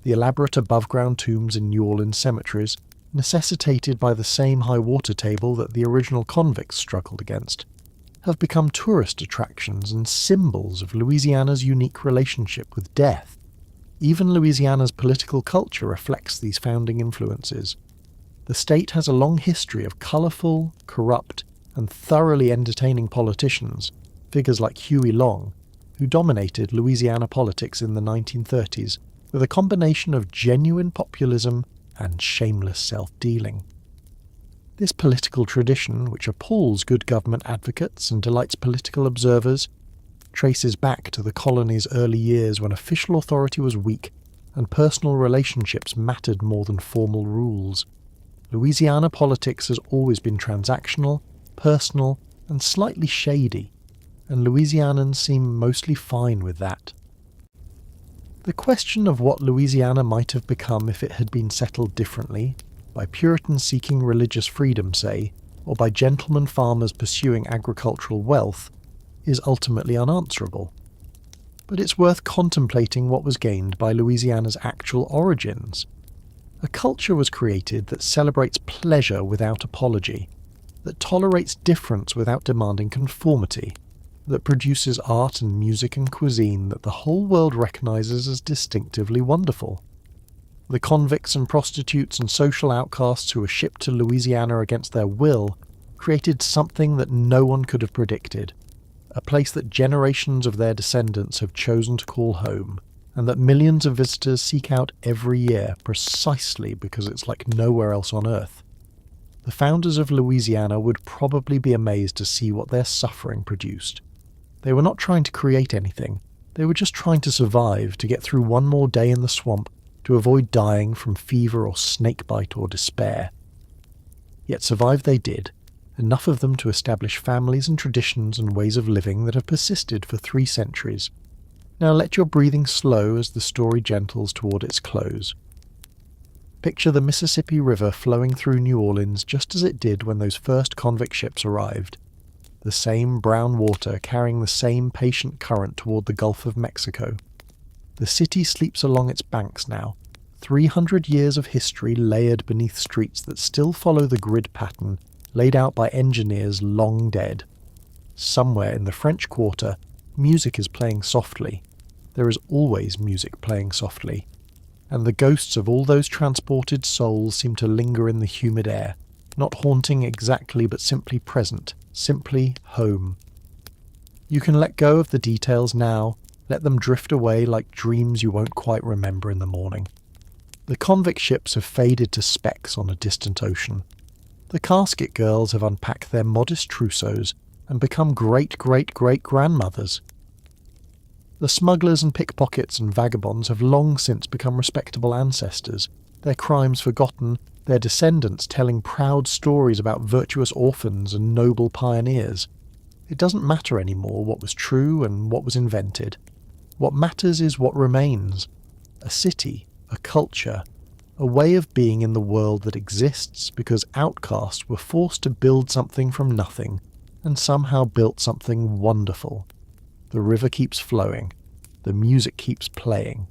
The elaborate above-ground tombs in New Orleans cemeteries, necessitated by the same high water table that the original convicts struggled against, have become tourist attractions and symbols of Louisiana's unique relationship with death. Even Louisiana's political culture reflects these founding influences. The state has a long history of colourful, corrupt, and thoroughly entertaining politicians, figures like Huey Long, who dominated Louisiana politics in the 1930s with a combination of genuine populism and shameless self-dealing. This political tradition, which appalls good government advocates and delights political observers, traces back to the colony's early years when official authority was weak and personal relationships mattered more than formal rules. Louisiana politics has always been transactional, personal, and slightly shady, and Louisianans seem mostly fine with that. The question of what Louisiana might have become if it had been settled differently, by Puritans seeking religious freedom, say, or by gentlemen farmers pursuing agricultural wealth, is ultimately unanswerable. But it's worth contemplating what was gained by Louisiana's actual origins. A culture was created that celebrates pleasure without apology, that tolerates difference without demanding conformity, that produces art and music and cuisine that the whole world recognizes as distinctively wonderful. The convicts and prostitutes and social outcasts who were shipped to Louisiana against their will created something that no one could have predicted, a place that generations of their descendants have chosen to call home, and that millions of visitors seek out every year precisely because it's like nowhere else on Earth. The founders of Louisiana would probably be amazed to see what their suffering produced. They were not trying to create anything, they were just trying to survive, to get through one more day in the swamp, to avoid dying from fever or snakebite or despair. Yet survive they did, enough of them to establish families and traditions and ways of living that have persisted for 3 centuries. Now let your breathing slow as the story gentles toward its close. Picture the Mississippi River flowing through New Orleans just as it did when those first convict ships arrived. The same brown water carrying the same patient current toward the Gulf of Mexico. The city sleeps along its banks now, 300 years of history layered beneath streets that still follow the grid pattern laid out by engineers long dead. Somewhere in the French Quarter, music is playing softly. There is always music playing softly. And the ghosts of all those transported souls seem to linger in the humid air, not haunting exactly but simply present, simply home. You can let go of the details now, let them drift away like dreams you won't quite remember in the morning. The convict ships have faded to specks on a distant ocean. The casket girls have unpacked their modest trousseaux and become great-great-great-grandmothers. The smugglers and pickpockets and vagabonds have long since become respectable ancestors, their crimes forgotten, their descendants telling proud stories about virtuous orphans and noble pioneers. It doesn't matter anymore what was true and what was invented. What matters is what remains. A city, a culture, a way of being in the world that exists because outcasts were forced to build something from nothing and somehow built something wonderful. The river keeps flowing, the music keeps playing,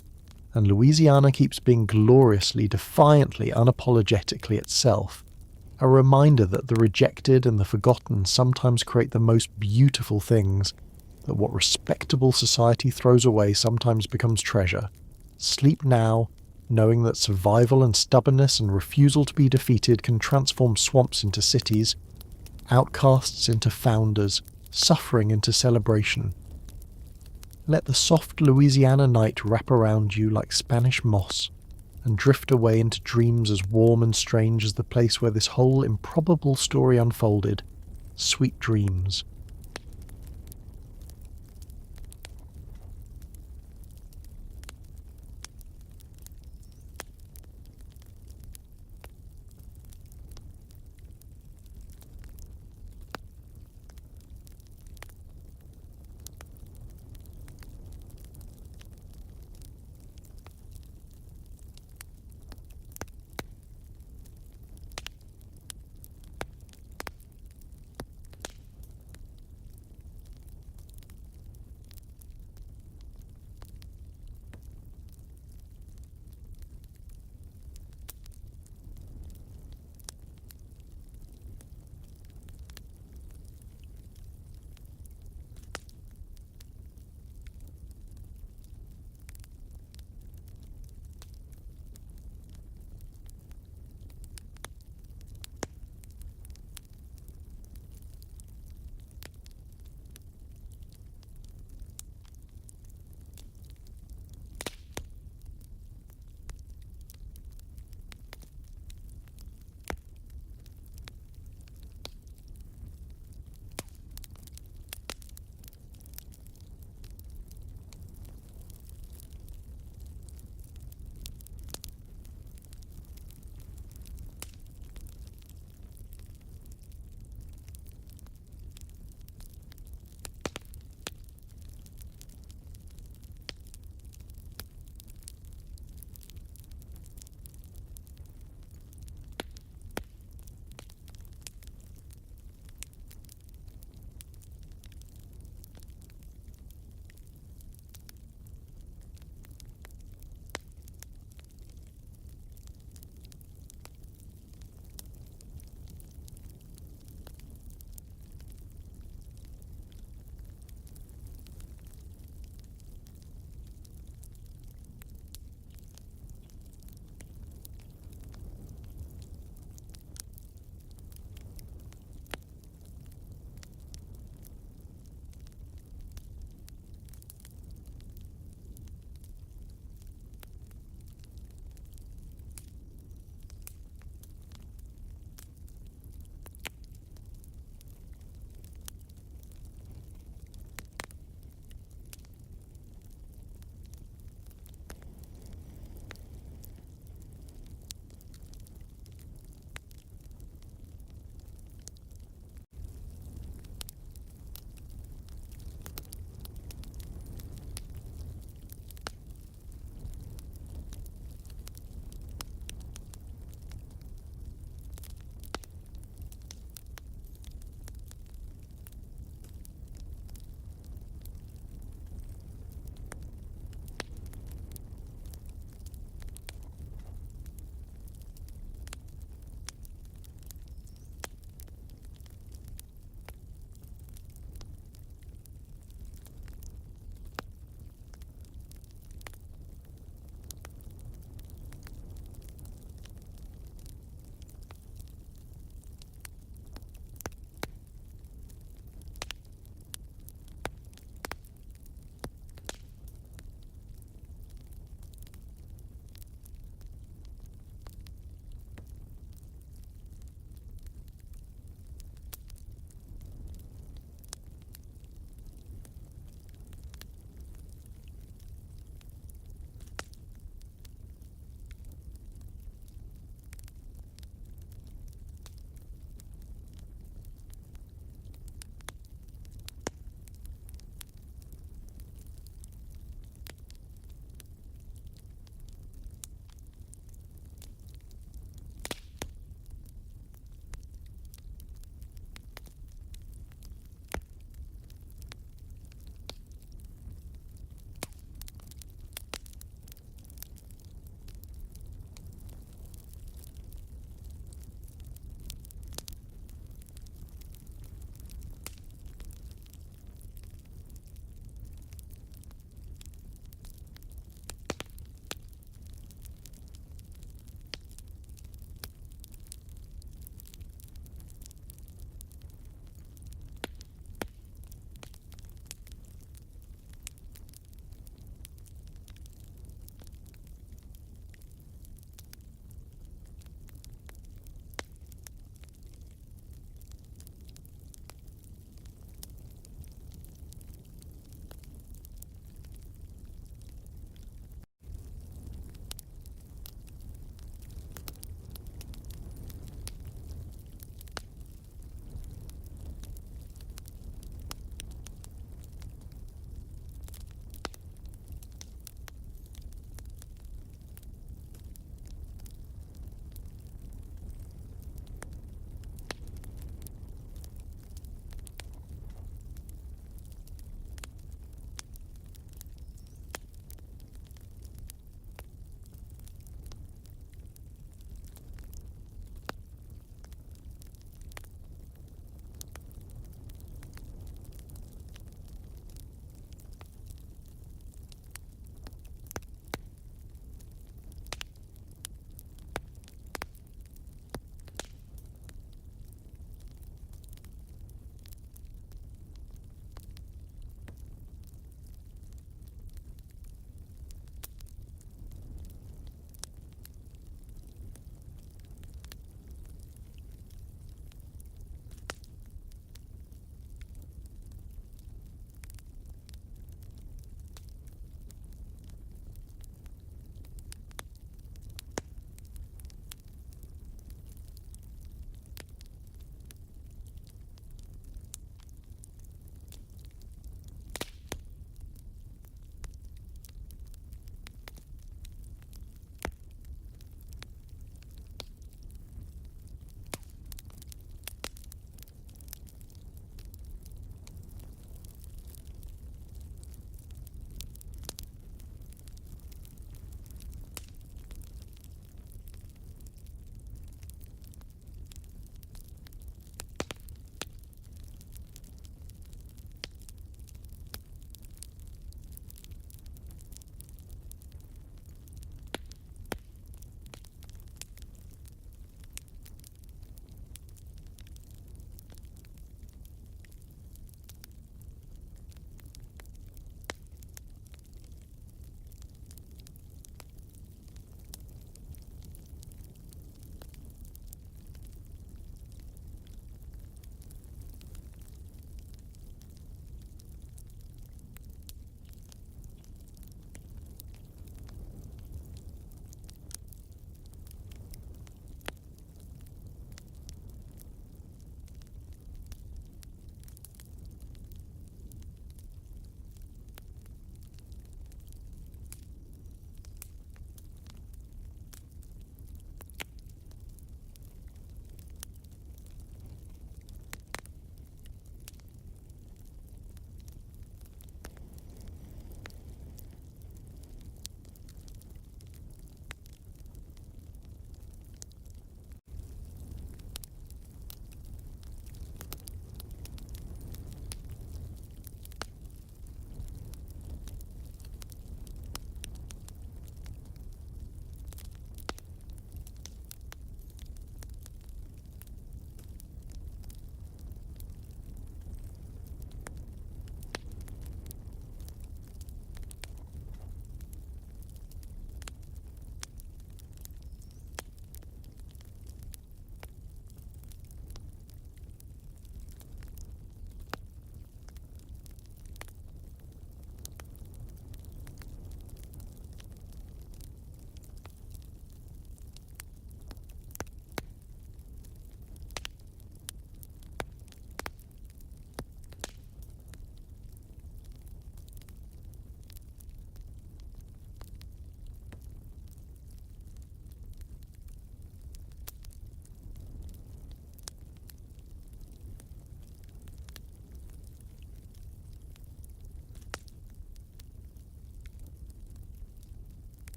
and Louisiana keeps being gloriously, defiantly, unapologetically itself, a reminder that the rejected and the forgotten sometimes create the most beautiful things, that what respectable society throws away sometimes becomes treasure. Sleep now, knowing that survival and stubbornness and refusal to be defeated can transform swamps into cities, outcasts into founders, suffering into celebration. Let the soft Louisiana night wrap around you like Spanish moss, and drift away into dreams as warm and strange as the place where this whole improbable story unfolded. Sweet dreams.